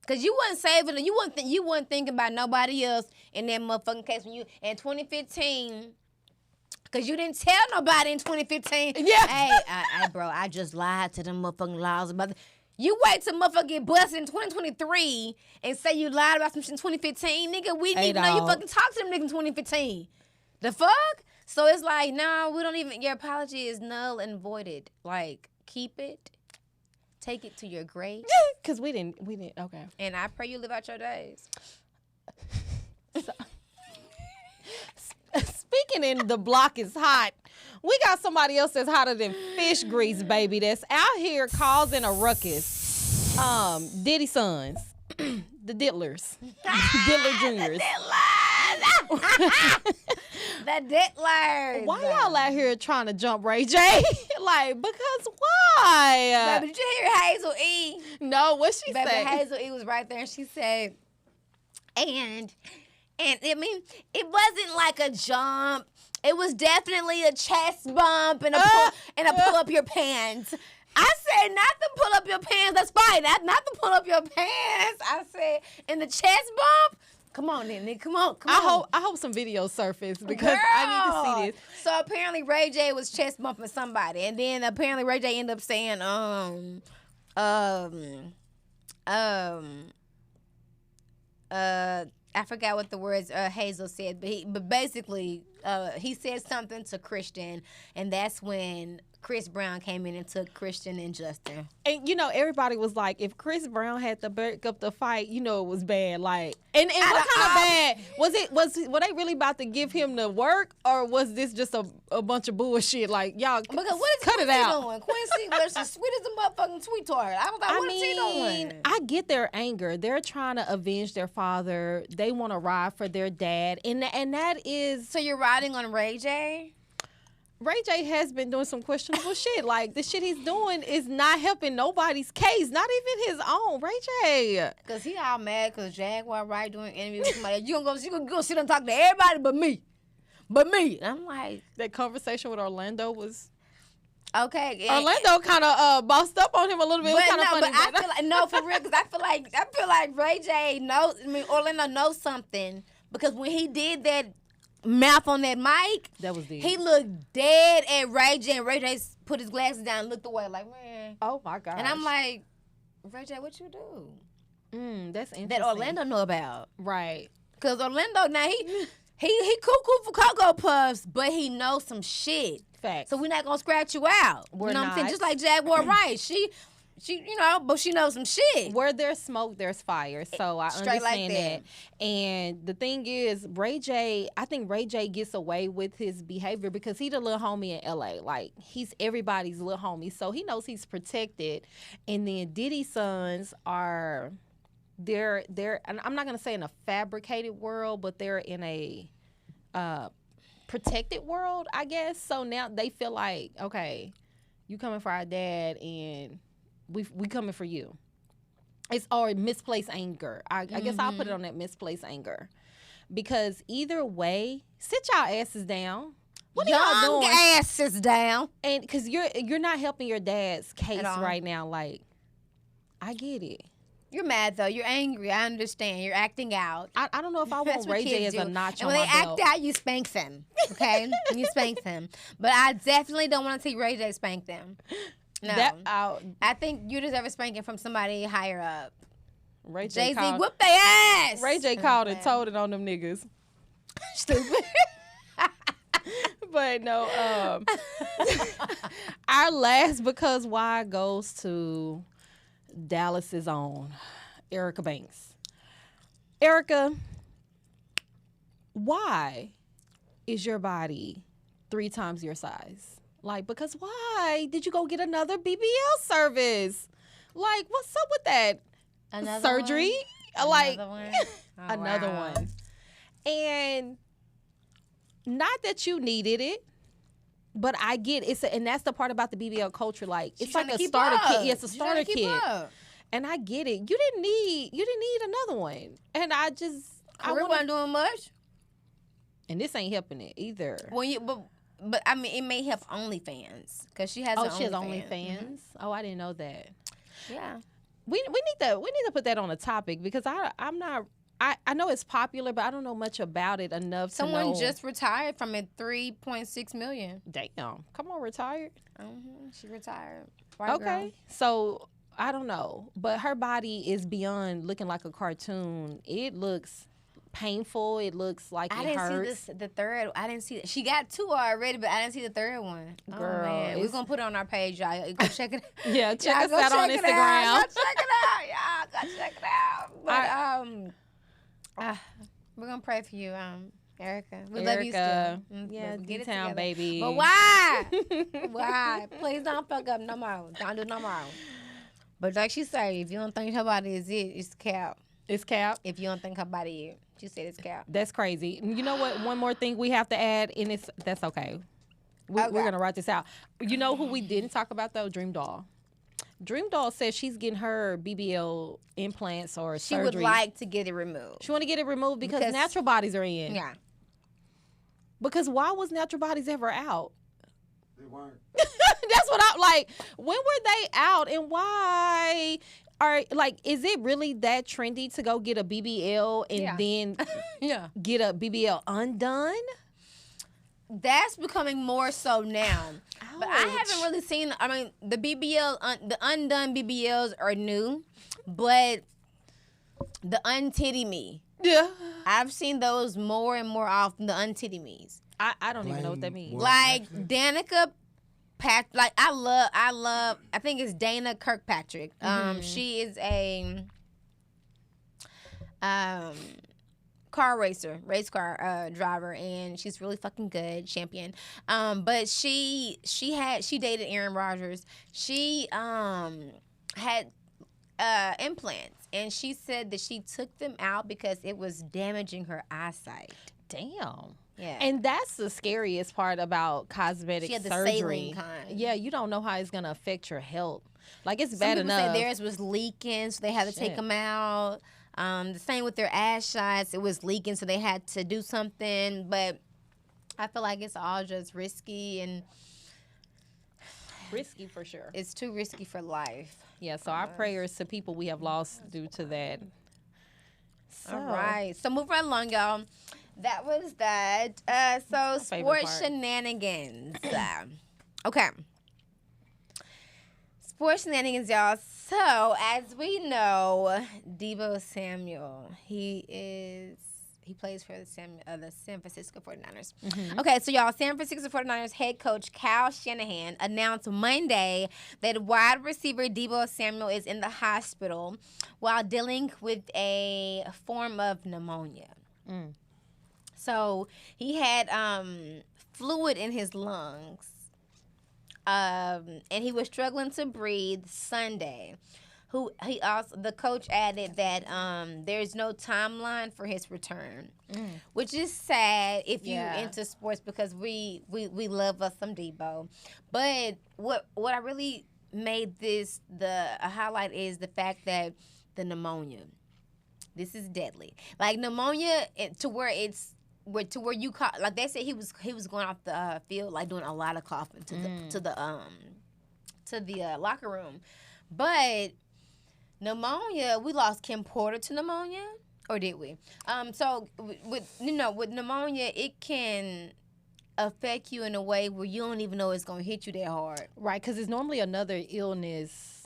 Cause you wasn't saving, you wasn't thinking about nobody else in that motherfucking case when you in 2015. Cause you didn't tell nobody in 2015. Yeah. Hey, bro, I just lied to them motherfucking laws about. You wait till motherfucker get busted in 2023 and say you lied about some shit in 2015, nigga. We didn't even know you fucking talked to them niggas in 2015. The fuck? So it's like, no, we don't even. Your apology is null and voided. Like, keep it. Take it to your grave. Because we didn't, okay. And I pray you live out your days. Speaking in the block is hot, we got somebody else that's hotter than fish grease, baby, that's out here causing a ruckus. Diddy sons, the Dittlers, Diddler Juniors. The Dittlers. Why y'all out here trying to jump Ray J? Like, because why? Baby, did you hear Hazel E? No, what she Baby, said? Hazel E was right there, and she said, and I mean, it wasn't like a jump. It was definitely a chest bump and a pull up your pants. I said not to pull up your pants. That's fine. Not to pull up your pants. I said, in the chest bump. Come on, then, nigga. Come on. I hope some videos surface because I need to see this. So apparently Ray J was chest bumping somebody, and then apparently Ray J ended up saying, I forgot what the words Hazel said, but basically he said something to Christian, and that's when Chris Brown came in and took Christian and Justin. And everybody was like, if Chris Brown had to break up the fight, it was bad. Like, and what kind of bad were they really about to give him the work, or was this just a bunch of bullshit? Like, y'all, because what is cut Quincy it out. doing? Quincy was sweet as a motherfucking sweet tart. I was like, what is he doing? I get their anger. They're trying to avenge their father. They want to ride for their dad, and that is. So you're riding on Ray J? Ray J has been doing some questionable shit. Like, the shit he's doing is not helping nobody's case, not even his own. Ray J. Because he all mad because Jaguar Wright doing an interview with somebody. You gonna go sit and talk to everybody but me. And I'm like. That conversation with Orlando was. Okay. Orlando kind of bossed up on him a little bit. It was kind of funny. But I feel like, no, for real, because I feel like Ray J knows, Orlando knows something. Because when he did that mouth on that mic, that was dead. He looked dead at Ray J, and Ray J put his glasses down and looked away like, man. Oh my God. And I'm like, Ray J, what you do? That's interesting. That Orlando know about. Right. Because Orlando, now he cuckoo for Cocoa Puffs, but he knows some shit. Facts. So we're not going to scratch you out. We're you know not. what I'm saying? Just like Jaguar Wright. She, but she knows some shit. Where there's smoke, there's fire. So I Straight understand like that. And the thing is, I think Ray J gets away with his behavior because he's the little homie in LA. Like, he's everybody's little homie. So he knows he's protected. And then Diddy sons are, they're and I'm not going to say in a fabricated world, but they're in a protected world, I guess. So now they feel like, okay, you coming for our dad and we coming for you. It's or misplaced anger. I guess I'll put it on that misplaced anger. Because either way, sit y'all asses down. What are y'all doing? Asses down. And because you're not helping your dad's case right now. Like, I get it. You're mad though. You're angry. I understand. You're acting out. I don't know if I want Ray J as a notch and on when my they belt. act out, you spank them. Okay, you spank them. But I definitely don't want to see Ray J spank them. No, I think you deserve a spanking from somebody higher up. Ray J Jay-Z, whoop their ass. Ray J called and told it on them niggas. Stupid. But no, our last because why goes to Dallas's own Erica Banks. Erica, why is your body 3 times your size? Like, because why did you go get another BBL service? Like, what's up with that? Another surgery? One? Like, another one. Oh, another wow. one. And not that you needed it, but I get it. And that's the part about the BBL culture. Like, it's like a starter kit. Yeah, it's a starter kit. And I get it. You didn't need another one. And I wasn't doing much. And this ain't helping it either. But I mean, it may help OnlyFans because she has. She has OnlyFans. Mm-hmm. Oh, I didn't know that. Yeah. We need to put that on a topic because I'm not. I know it's popular, but I don't know much about it enough to know. Someone just retired from it, $3.6 million. Damn. Come on, retired. She retired. Okay. Girl. So I don't know, but her body is beyond looking like a cartoon. It looks painful. It looks like it hurts. I didn't see the third. I didn't see it. She got 2 already, but I didn't see the third one. Girl, we're gonna put it on our page, y'all. Go check it. Yeah, check us out on Instagram. Go check it out, y'all. Go check it out. But we're gonna pray for you, Erica. We love you still. Yeah, get it together, baby. But why? Why? Please don't fuck up no more. Don't do no more. But like she said, if you don't think her body is it's cap. It's cap. If you don't think her body is, she said it's cap. That's crazy. You know what? One more thing we have to add, and that's okay. We're gonna write this out. You know who we didn't talk about though? Dream Doll. Dream Doll says she's getting her BBL implants or surgery. She would like to get it removed. She want to get it removed because natural bodies are in. Yeah. Because why was natural bodies ever out? They weren't. That's what I'm like. When were they out and why? Is it really that trendy to go get a BBL and then get a BBL undone? That's becoming more so now. Ouch. But I haven't really seen, the BBL, the undone BBLs are new, but the untitty me. Yeah. I've seen those more and more often, the untitty me's. I don't even know what that means. Like Danica I think it's Dana Kirkpatrick. She is a race car driver, and she's really fucking good, champion. But she dated Aaron Rodgers. She had implants, and she said that she took them out because it was damaging her eyesight. Damn. Yeah. And that's the scariest part about cosmetic she had the surgery. saline kind. Yeah, you don't know how it's going to affect your health. Like, it's bad enough. Some people say theirs was leaking, so they had to take them out. The same with their ass shots. It was leaking, so they had to do something. But I feel like it's all just risky and... Risky for sure. It's too risky for life. Yeah, so our prayers to people we have lost due to that. So. All right. So move right along, y'all. That was that. So sports shenanigans. Okay. Sports shenanigans, y'all. So as we know, Deebo Samuel, he plays for the San Francisco 49ers. Mm-hmm. Okay, so y'all, San Francisco 49ers head coach Kyle Shanahan announced Monday that wide receiver Deebo Samuel is in the hospital while dealing with a form of pneumonia. So he had fluid in his lungs, and he was struggling to breathe Sunday. The coach added that there's no timeline for his return, which is sad if you're into sports because we love us some Deebo. But what I really made this a highlight is the fact that the pneumonia. This is deadly. Like pneumonia to where you cough. Like they said, he was going off the field like doing a lot of coughing to the locker room, but pneumonia. We lost Kim Porter to pneumonia, or did we? So with pneumonia, it can affect you in a way where you don't even know it's gonna hit you that hard. Right, because it's normally another illness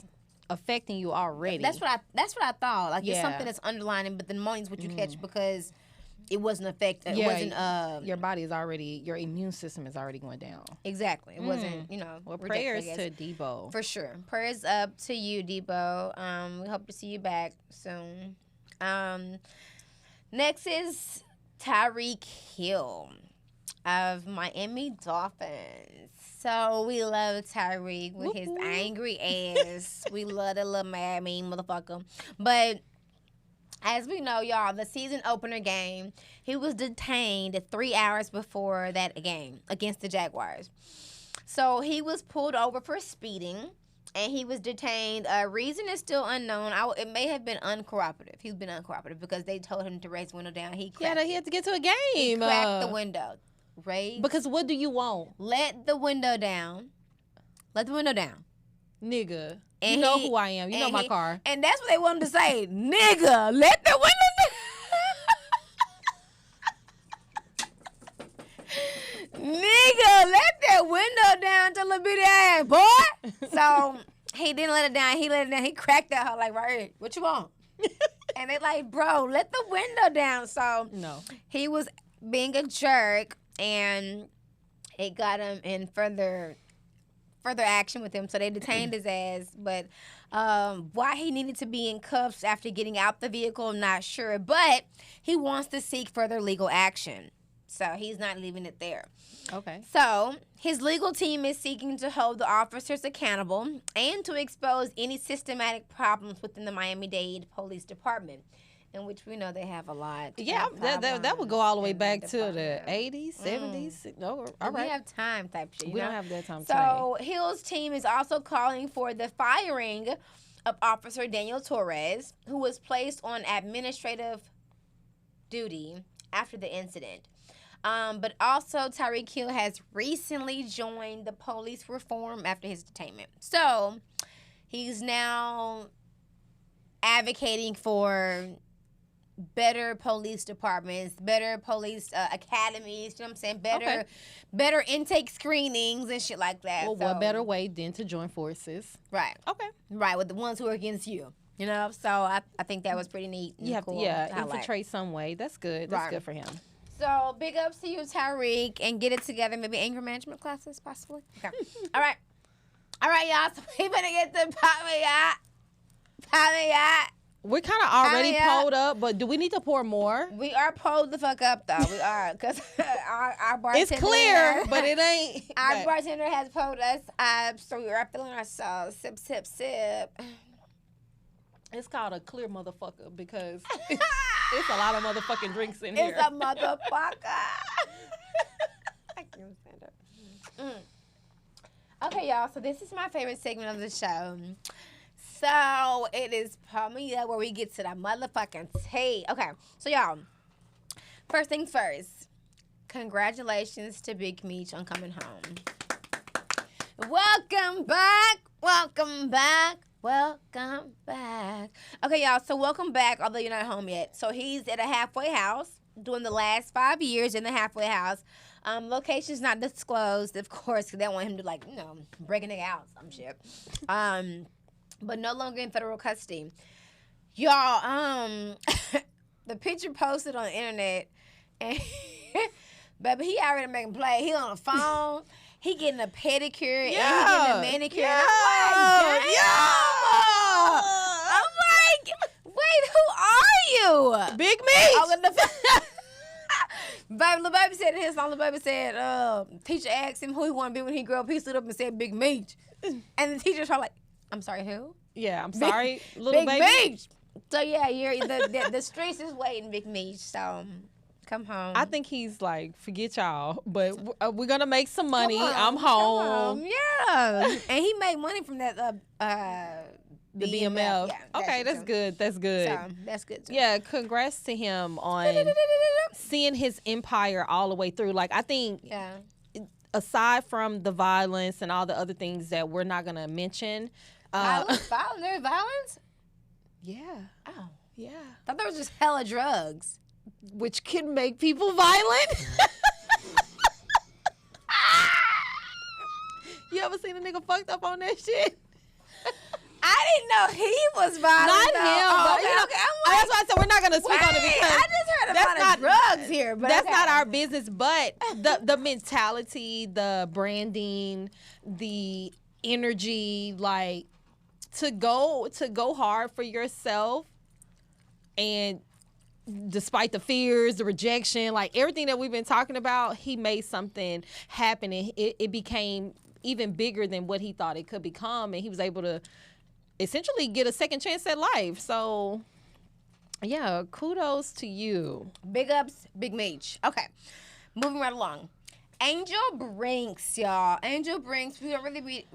affecting you already. That's what I thought. Like it's something that's underlining, but the pneumonia is what you catch because it wasn't affected. Yeah, it wasn't. Your body is already, your immune system is already going down. Exactly. It wasn't. Well, prayers to Deebo. For sure. Prayers up to you, Deebo. We hope to see you back soon. Next is Tyreek Hill of Miami Dolphins. So we love Tyreek with his angry ass. We love that little mad mean motherfucker. But as we know, y'all, the season opener game, he was detained 3 hours before that game against the Jaguars. So he was pulled over for speeding, and he was detained. Reason is still unknown. It may have been uncooperative. He's been uncooperative because they told him to raise the window down. He had to get to a game. He cracked the window. Raise. Because what do you want? Let the window down. Let the window down. Nigga. And you know who I am. You know my car. And that's what they wanted to say. Nigga, let the window down. Nigga, let that window down to little bitty ass, boy. So he didn't let it down. He let it down. He cracked that hoe like, right here. What you want? And they like, bro, let the window down. So no, he was being a jerk, and it got him in further action with him. So they detained his ass. But why he needed to be in cuffs after getting out the vehicle, I'm not sure. But he wants to seek further legal action. So he's not leaving it there. Okay. So his legal team is seeking to hold the officers accountable and to expose any systematic problems within the Miami-Dade Police Department, in which we know they have a lot. Yeah, that would go all the way back to the 80s, 70s. No, all right. We have time type shit. We don't have that time. So Hill's team is also calling for the firing of Officer Daniel Torres, who was placed on administrative duty after the incident. But also Tyreek Hill has recently joined the police reform after his detainment. So he's now advocating for better police departments, better police academies, you know what I'm saying? Better intake screenings and shit like that. Well, what better way than to join forces? Right. Okay. Right, with the ones who are against you. You know? So I think that was pretty neat. You have cool to infiltrate some way. That's good. That's good for him. So big ups to you, Tyreek, and get it together. Maybe anger management classes, possibly. Okay. All right, y'all. So we better get the Pop-Me-Yacht. We're kind of already pulled up, but do we need to pour more? We are pulled the fuck up, though. We are, because our bartender. It's clear, but it ain't. Our bartender has pulled us up, so we are feeling ourselves. Sip, sip, sip. It's called a clear motherfucker because it's a lot of motherfucking drinks in here. It's a motherfucker. I can't stand it. Okay, y'all. So this is my favorite segment of the show. So it is probably where we get to the motherfucking tea. Okay, so y'all. First things first. Congratulations to Big Meech on coming home. Welcome back. Welcome back. Welcome back. Okay, y'all, so welcome back, although you're not home yet. So he's at a halfway house, doing the last 5 years in the halfway house. Location's not disclosed, of course, because they don't want him to, break a nigga out some shit. But no longer in federal custody. Y'all, the picture posted on the internet, and baby, he already making play. He on the phone. He getting a pedicure and he getting a manicure. Yeah. And I'm like, wait, who are you? Big Meech. Baby, Lil Baby said in his song, Lil Baby said, teacher asked him who he want to be when he grew up. He stood up and said, Big Meech. And the teacher's probably like, I'm sorry, who? Yeah, I'm sorry, little Big baby. Meech. So, yeah, the streets is waiting, Big Meech. So, come home. I think he's like, forget y'all, but we're going to make some money. I'm home. Come home. Yeah. And he made money from that the BML. Yeah, okay, that's good. That's good. So, that's good too. Yeah, congrats to him on seeing his empire all the way through. Like, I think aside from the violence and all the other things that we're not going to mention. Violence? There's violence? Yeah. Oh. Yeah. I thought there was just hella drugs. Which can make people violent. You ever seen a nigga fucked up on that shit? I didn't know he was violent. Not though. him, Oh, but okay, you know, okay. I'm like, that's why I said we're not gonna speak on it because I just heard a lot of drugs here, but that's okay. not our business. But the mentality, the branding, the energy, like to go hard for yourself, and despite the fears, the rejection, like everything that we've been talking about, he made something happen, and it became even bigger than what he thought it could become, and he was able to essentially get a second chance at life. So Yeah, kudos to you. Big ups, Big Meech. Okay, moving right along. Angel Brinks, y'all. Angel Brinks. We don't really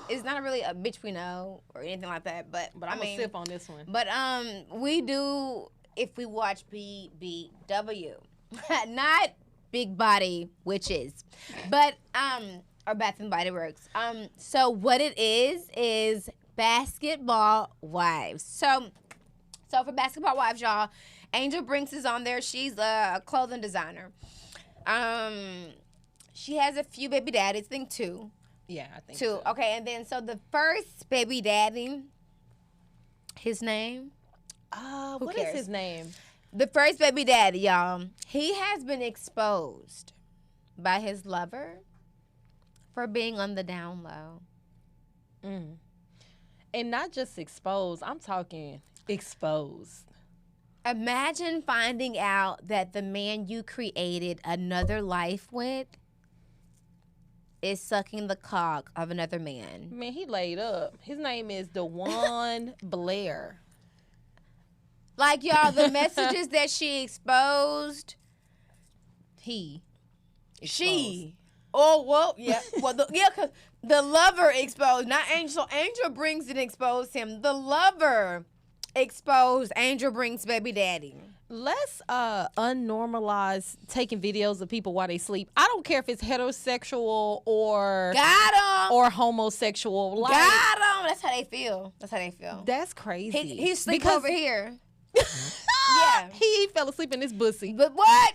it's not really a bitch we know or anything like that. But I'm gonna sip on this one. But we do if we watch BBW, not Big Body Witches, but or Bath and Body Works. So what it is Basketball Wives. So for Basketball Wives, y'all, Angel Brinks is on there. She's a clothing designer. She has a few baby daddies. I think two. Yeah, I think two. so. Okay, and then so the first baby daddy, his name. What is his name? The first baby daddy, y'all. He has been exposed by his lover for being on the down low. And not just exposed. I'm talking exposed. Imagine finding out that the man you created another life with is sucking the cock of another man. Man, he laid up. His name is DeJuan Blair. Like, y'all, the messages that she exposed. She. Oh, well, yeah. Well, because the lover exposed, not Angel. Angel Brings didn't expose him. The lover exposed Angel Brings baby daddy. Let's unnormalize taking videos of people while they sleep. I don't care if it's heterosexual or Got him. or homosexual. Like, Got him. That's how they feel. That's crazy. He's sleeping over here. Yeah. He fell asleep in this pussy. But what?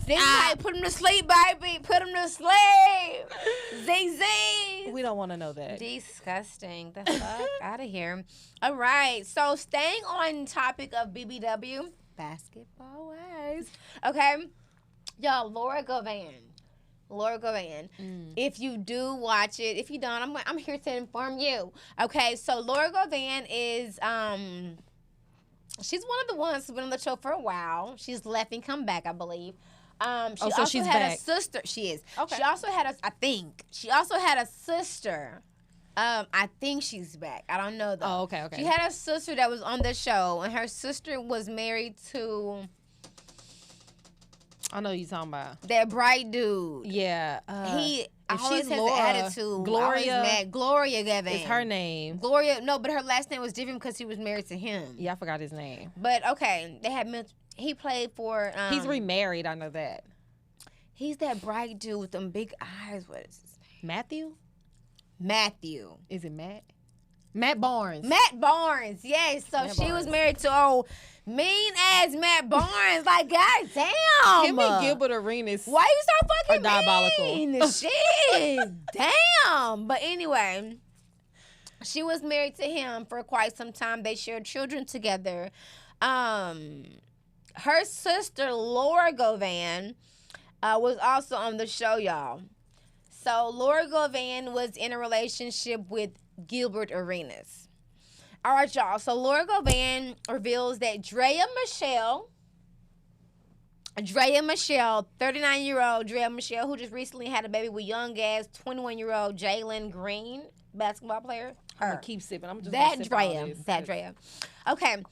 Then put him to sleep, baby. Put him to sleep. ZZ. We don't want to know that. Disgusting. The fuck out of here. All right. So staying on topic of BBW, basketball wise. Okay. Y'all, Laura Govan. If you do watch it, if you don't, I'm here to inform you. Okay. So Laura Govan is she's one of the ones who's been on the show for a while. She's left and come back, I believe. She's had a sister. She is. Okay. She also had She also had a sister. I think she's back. I don't know though. Oh, okay. She had a sister that was on the show, and her sister was married to. I know who you're talking about. That bright dude. Yeah. He always has Laura, an attitude. Gloria Gavin. Is her name. Gloria, no, but her last name was different because he was married to him. Yeah, I forgot his name. But, okay, he played for... he's remarried, I know that. He's that bright dude with them big eyes. What is his name? Matthew. Is it Matt? Matt Barnes. Matt Barnes, yes. So Matt Barnes. Was married to mean-ass Matt Barnes. Like, goddamn. Him and Gilbert Arenas. Why you so fucking diabolical? Mean? Shit. Damn. But anyway, she was married to him for quite some time. They shared children together. Her sister, Laura Govan, was also on the show, y'all. So Laura Govan was in a relationship with Gilbert Arenas. All right, y'all. So Laura Govan reveals that Drea Michelle, 39-year-old Drea Michelle, who just recently had a baby with young-ass 21-year-old Jalen Green, basketball player. I'm going to keep sipping. I'm just that Drea. Okay.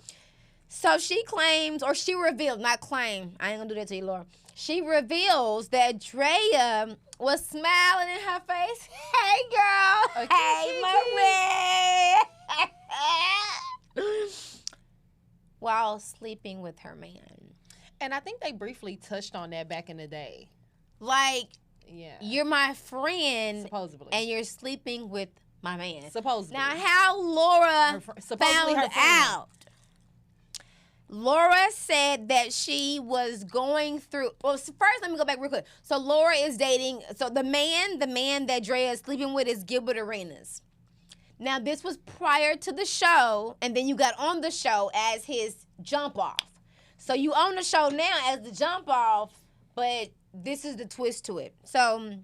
So she claims, or she revealed, not claim. I ain't going to do that to you, Laura. She reveals that Drea was smiling in her face. Hey, girl. Okay, hey, Marie. While sleeping with her man. And I think they briefly touched on that back in the day. Like, yeah, you're my friend. Supposedly. And you're sleeping with my man. Supposedly. Now, how Laura found out. Laura said that she was going through. Well, first let me go back real quick. So Laura is dating. So the man that Drea is sleeping with is Gilbert Arenas. Now this was prior to the show, and then you got on the show as his jump off. So you on the show now as the jump off, but this is the twist to it. So,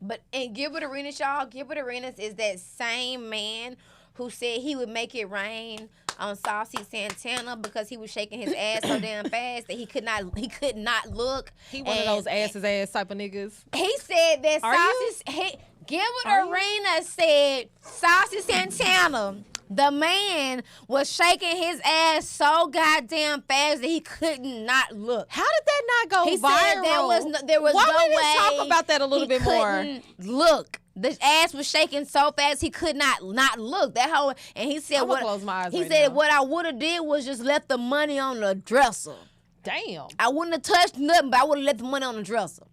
but in Gilbert Arenas, y'all, Gilbert Arenas is that same man who said he would make it rain on Saucy Santana because he was shaking his ass so damn fast that he could not look. He one of those ass type of niggas. He said that Gilbert Arenas said Saucy Santana The man was shaking his ass so goddamn fast that he couldn't not look. How did that not go He viral? said there was Why no we didn't way talk about that a little he bit more? couldn't look. The ass was shaking so fast he could not look. That whole and he said I'ma what close my eyes he right said now. what I would have did was just left the money on the dresser. Damn. I wouldn't have touched nothing, but I would have left the money on the dresser.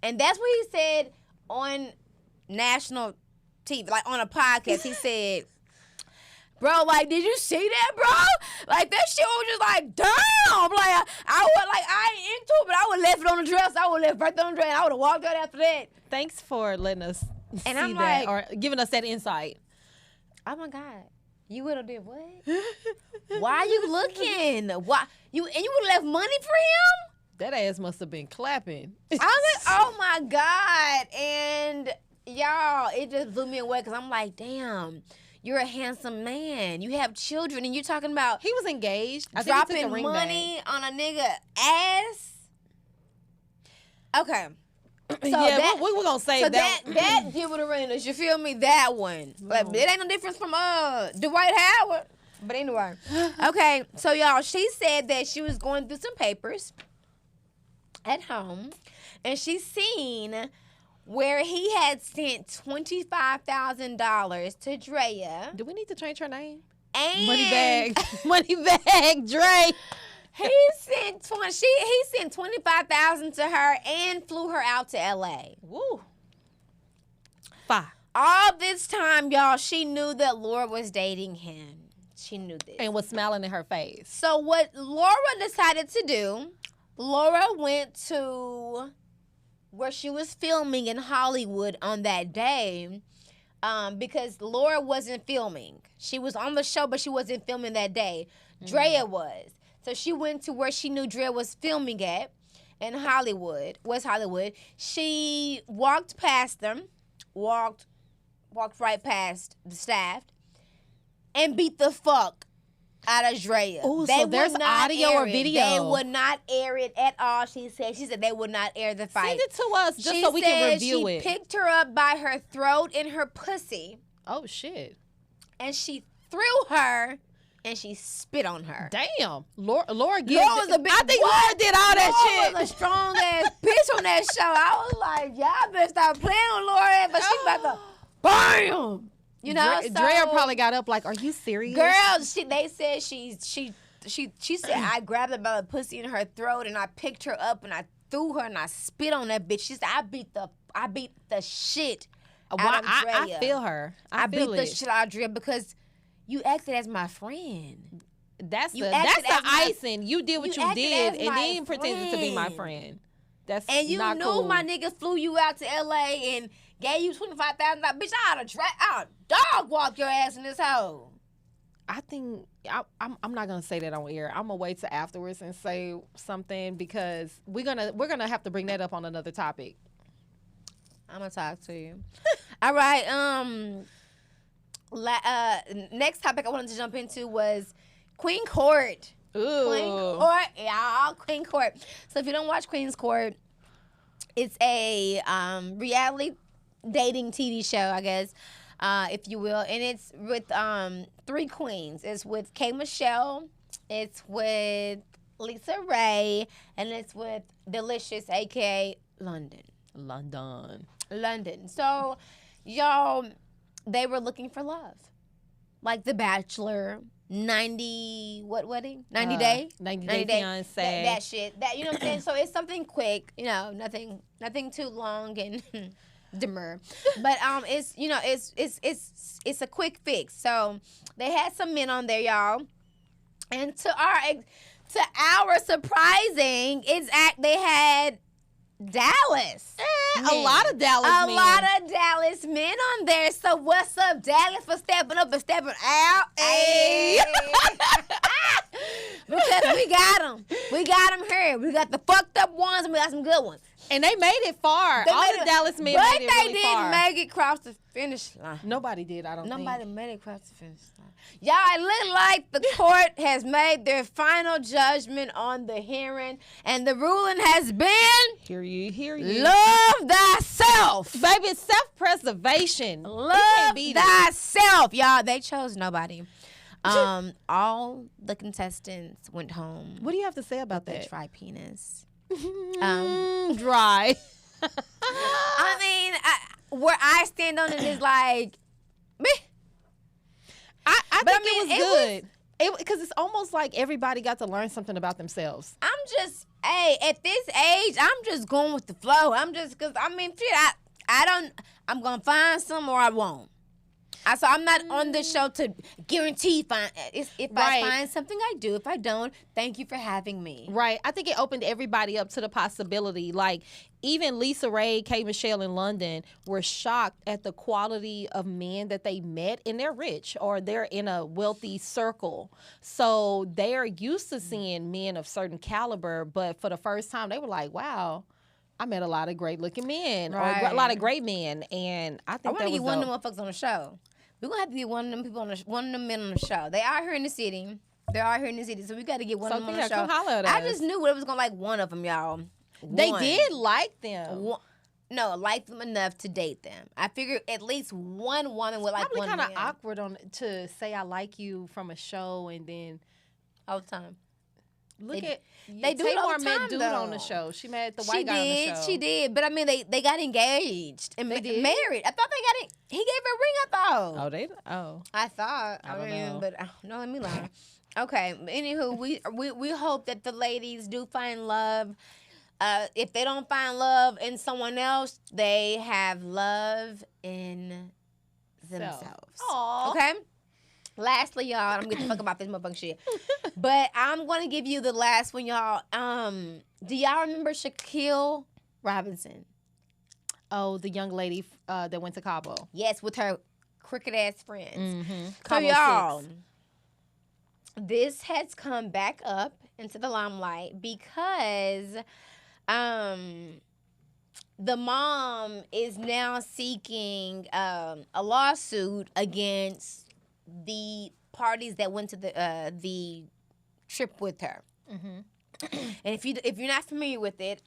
And that's what he said on national TV, like on a podcast. He said, bro, like, did you see that, bro? Like, that shit was just like, damn. Like, I ain't into it, but I would have left it on the dresser. I would have left right there on the dresser. I would have walked out after that. Thanks for letting us And see I'm that like- or giving us that insight. Oh my God. You would have did what? Why are you looking? Why you would have left money for him? That ass must have been clapping. I was like, oh my God. And y'all, it just blew me away because I'm like, damn, you're a handsome man. You have children and you're talking about He was engaged. I think he took dropping the ring money on a nigga ass. Okay. So yeah, that, we're gonna say so that. that give it a ring. You feel me? That one. Like, it ain't no difference from Dwight Howard. But anyway. Okay, so y'all, she said that she was going through some papers at home and she seen where he had sent $25,000 to Drea. Do we need to change her name? And Moneybag, Dre. he sent $25,000 to her and flew her out to LA. Woo. Fine. All this time, y'all, she knew that Laura was dating him. She knew this. And was smiling in her face. So what Laura decided to do, Laura went to where she was filming in Hollywood on that day because Laura wasn't filming. She was on the show, but she wasn't filming that day. Drea was. So she went to where she knew Drea was filming at in Hollywood, West Hollywood. She walked past them, walked right past the staff, and beat the fuck out of Drea. Ooh, They so there's would not audio air or it. video. They would not air it at all, she said. She said they would not air the fight. Send it to us just She so we can said review she it. picked her up by her throat and her pussy, Oh, shit. and she threw her, and she spit on her. Damn. Laura Laura was a big. I think Laura did all that Laura shit. was a strong ass bitch on that show. I was like, y'all better stop playing with Laura, but she about to bam. You know, Drea probably got up like, are you serious? Girl, they said she said I grabbed her by the pussy in her throat and I picked her up and I threw her and I spit on that bitch. She said I beat the shit out of Drea. I feel her. I beat feel the it. shit out of Drea because you acted as my friend. That's You the acted as my- icing. You did what you you acted did as and my then pretended to be my friend. friend. That's And you not knew cool. my nigga flew you out to LA and gave you $25,000. Bitch, I'd dog walk your ass in this hole. I think I'm not gonna say that on air. I'm gonna wait till afterwards and say something because we're gonna have to bring that up on another topic. I'm gonna talk to you. All right. Next topic I wanted to jump into was Queen Court. Ooh. Queen Court, y'all. Queen Court. So if you don't watch Queen's Court, it's a reality dating TV show, I guess, if you will, and it's with three queens. It's with K. Michelle, it's with Lisa Ray, and it's with Delicious, aka London. So, y'all, they were looking for love, like The Bachelor. 90 what wedding? 90 day? 90 Day Fiance. That shit. That, you know what I'm saying? So it's something quick, you know, nothing too long and demur. But it's, you know, it's a quick fix. So they had some men on there, y'all. And to our surprising, they had Dallas. A lot of Dallas men. A lot of Dallas men on there. So what's up, Dallas, for stepping up and stepping out? Hey. Because we got them. We got them here. We got the fucked up ones and we got some good ones. And they made it far. All the Dallas men made it really far. But they didn't make it across the finish line. Nobody did, I don't think. Nobody made it across the finish line. Y'all, it look like the court has made their final judgment on the hearing, and the ruling has been... Hear you. Love thyself. Baby, self-preservation. Love thyself. Y'all, they chose nobody. All the contestants went home. What do you have to say about with that? A dry penis. Dry. I mean, where I stand on it is like, meh. I think it was good. Because it's almost like everybody got to learn something about themselves. I'm just, at this age, I'm just going with the flow. I'm just, because, I mean, shit, I'm going to find some or I won't. So I'm not on the show to guarantee find. If I find something, I do. If I don't, thank you for having me. Right. I think it opened everybody up to the possibility. Like, even Lisa Ray, K. Michelle in London were shocked at the quality of men that they met, and they're rich or they're in a wealthy circle. So they're used to seeing men of certain caliber, but for the first time, they were like, wow. I met a lot of great-looking men, or a lot of great men, and I think I want to get one of them motherfuckers on the show. We're going to have to get one of them people one of them men on the show. They are here in the city. So we got to get one of them on the show. Come holler at us. I just knew it was going to like one of them, y'all. They did like them. No, like them enough to date them. I figured at least one woman would like one man. Probably kind of awkward to say I like you from a show and then... All the time. They do Tamar met dude on the show. She met the white guy on the show. She did. But I mean, they got engaged and married. I thought they got he gave her a ring, I thought. I thought. I don't know. But no, let me lie. Okay. Anywho, we hope that the ladies do find love. If they don't find love in someone else, they have love in themselves. Aww. Okay? Lastly, y'all, I'm getting the fuck about this motherfucking shit. But I'm going to give you the last one, y'all. Do y'all remember Shaquille Robinson? Oh, the young lady that went to Cabo. Yes, with her crooked-ass friends. Mm-hmm. So, Cabo y'all, 6. This has come back up into the limelight because the mom is now seeking a lawsuit against the parties that went to the trip with her. Mm-hmm. And if you're not familiar with it,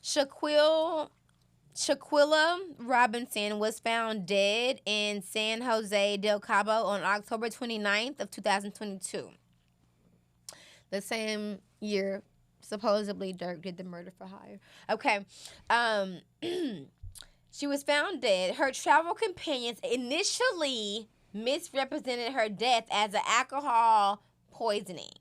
Shaquilla Robinson was found dead in San Jose del Cabo on October 29th of 2022. The same year, supposedly, Dirk did the murder for hire. Okay. She was found dead. Her travel companions initially misrepresented her death as an alcohol poisoning.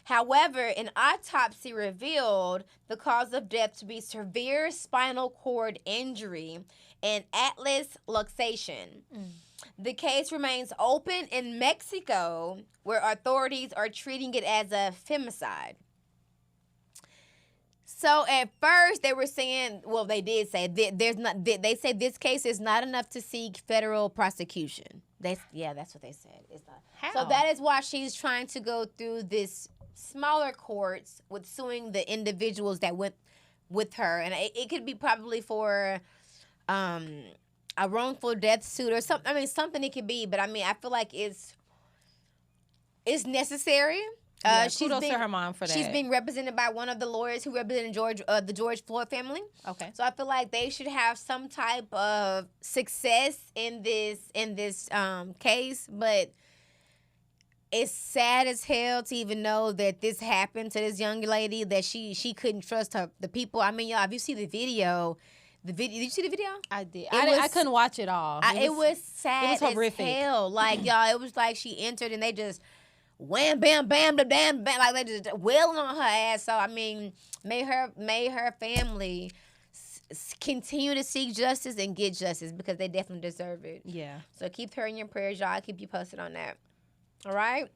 However, an autopsy revealed the cause of death to be severe spinal cord injury and atlas luxation. The case remains open in Mexico, where authorities are treating it as a femicide. So at first they were saying, well, they did say there's not. They say this case is not enough to seek federal prosecution. That's what they said. It's not. How? So that is why she's trying to go through this smaller courts with suing the individuals that went with her, and it could be probably for a wrongful death suit or something. I mean, something it could be, but I mean, I feel like it's necessary. Kudos to her mom for that. She's being represented by one of the lawyers who represented the George Floyd family. Okay. So I feel like they should have some type of success in this case, but it's sad as hell to even know that this happened to this young lady, that she couldn't trust the people. I mean, y'all, if you see the video, did you see the video? I did. I couldn't watch it all. It was sad. It was horrific. As hell. Like, y'all, it was like she entered and they just wham, bam, bam, da, bam, bam, like they just wailing on her ass. So I mean, may her family continue to seek justice and get justice, because they definitely deserve it. Yeah. So keep her in your prayers, y'all. I'll keep you posted on that. All right.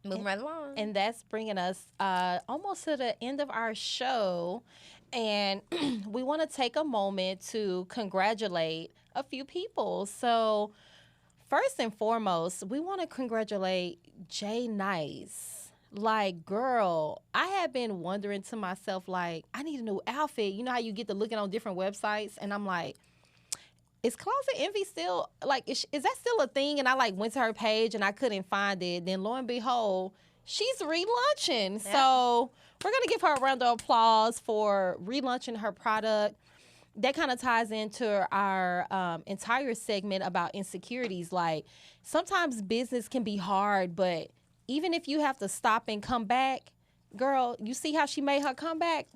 Moving right along. And that's bringing us almost to the end of our show. And we want to take a moment to congratulate a few people. So First and foremost, we want to congratulate Jay Nice. Like, girl, I had been wondering to myself, like, I need a new outfit. You know how you get to looking on different websites, and I'm like, is Closet Envy still, like, is that still a thing? And I, like, went to her page, and I couldn't find it. Then, lo and behold, she's relaunching. Yeah. So we're going to give her a round of applause for relaunching her product. That kind of ties into our entire segment about insecurities. Like, sometimes business can be hard, but even if you have to stop and come back, girl, you see how she made her comeback?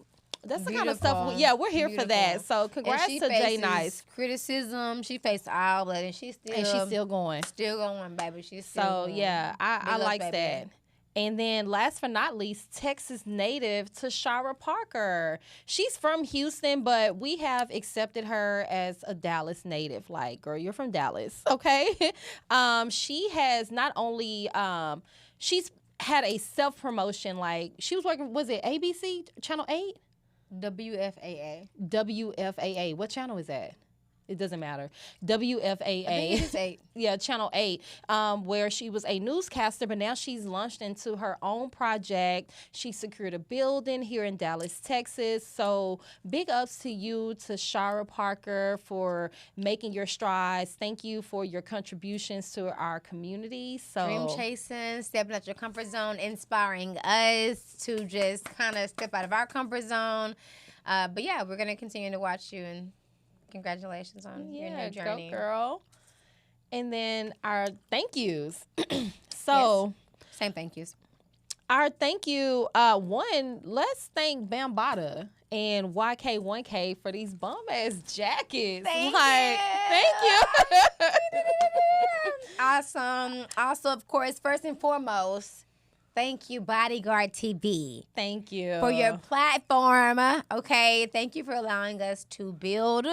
That's the kind of stuff. We're here for that. So congrats to Jay Nice. Criticism. She faced all that, and she's still going. Still going, baby. She's still So going. yeah, I like baby. that. And then last but not least, Texas native Tashara Parker. She's from Houston, but we have accepted her as a Dallas native. Like, girl, you're from Dallas, okay? She has not only she's had a self-promotion, like she was working, was it ABC Channel 8? WFAA. WFAA. What channel is that? It doesn't matter. WFAA. I think it is 8. Yeah, Channel 8, where she was a newscaster, but now she's launched into her own project. She secured a building here in Dallas, Texas. So big ups to you, Tashara Parker, for making your strides. Thank you for your contributions to our community. So Dream chasing, stepping out your comfort zone, inspiring us to just kind of step out of our comfort zone. But yeah, we're going to continue to watch you, and congratulations on your new journey. Go girl. And then our thank yous. So yes. Same thank yous. Our thank you, one, let's thank Bambata and YK1K for these bum ass jackets. Thank you. Awesome. Also, of course, first and foremost, thank you, Bodyguard TV. Thank you for your platform. Okay, thank you for allowing us to build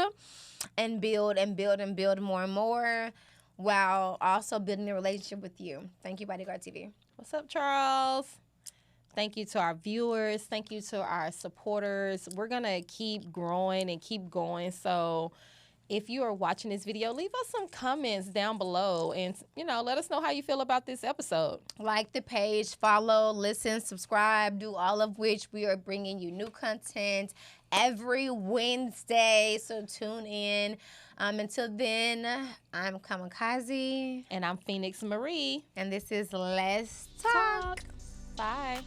and build and build and build more and more, while also building a relationship with you. Thank you, Bodyguard TV. What's up, Charles? Thank you to our viewers. Thank you to our supporters. We're gonna keep growing and keep going. So if you are watching this video, leave us some comments down below and, let us know how you feel about this episode. Like the page, follow, listen, subscribe, do all of which we are bringing you new content every Wednesday. So tune in. Until then, I'm Kamikaze. And I'm Phoenix Marie. And this is Let's Talk. Bye.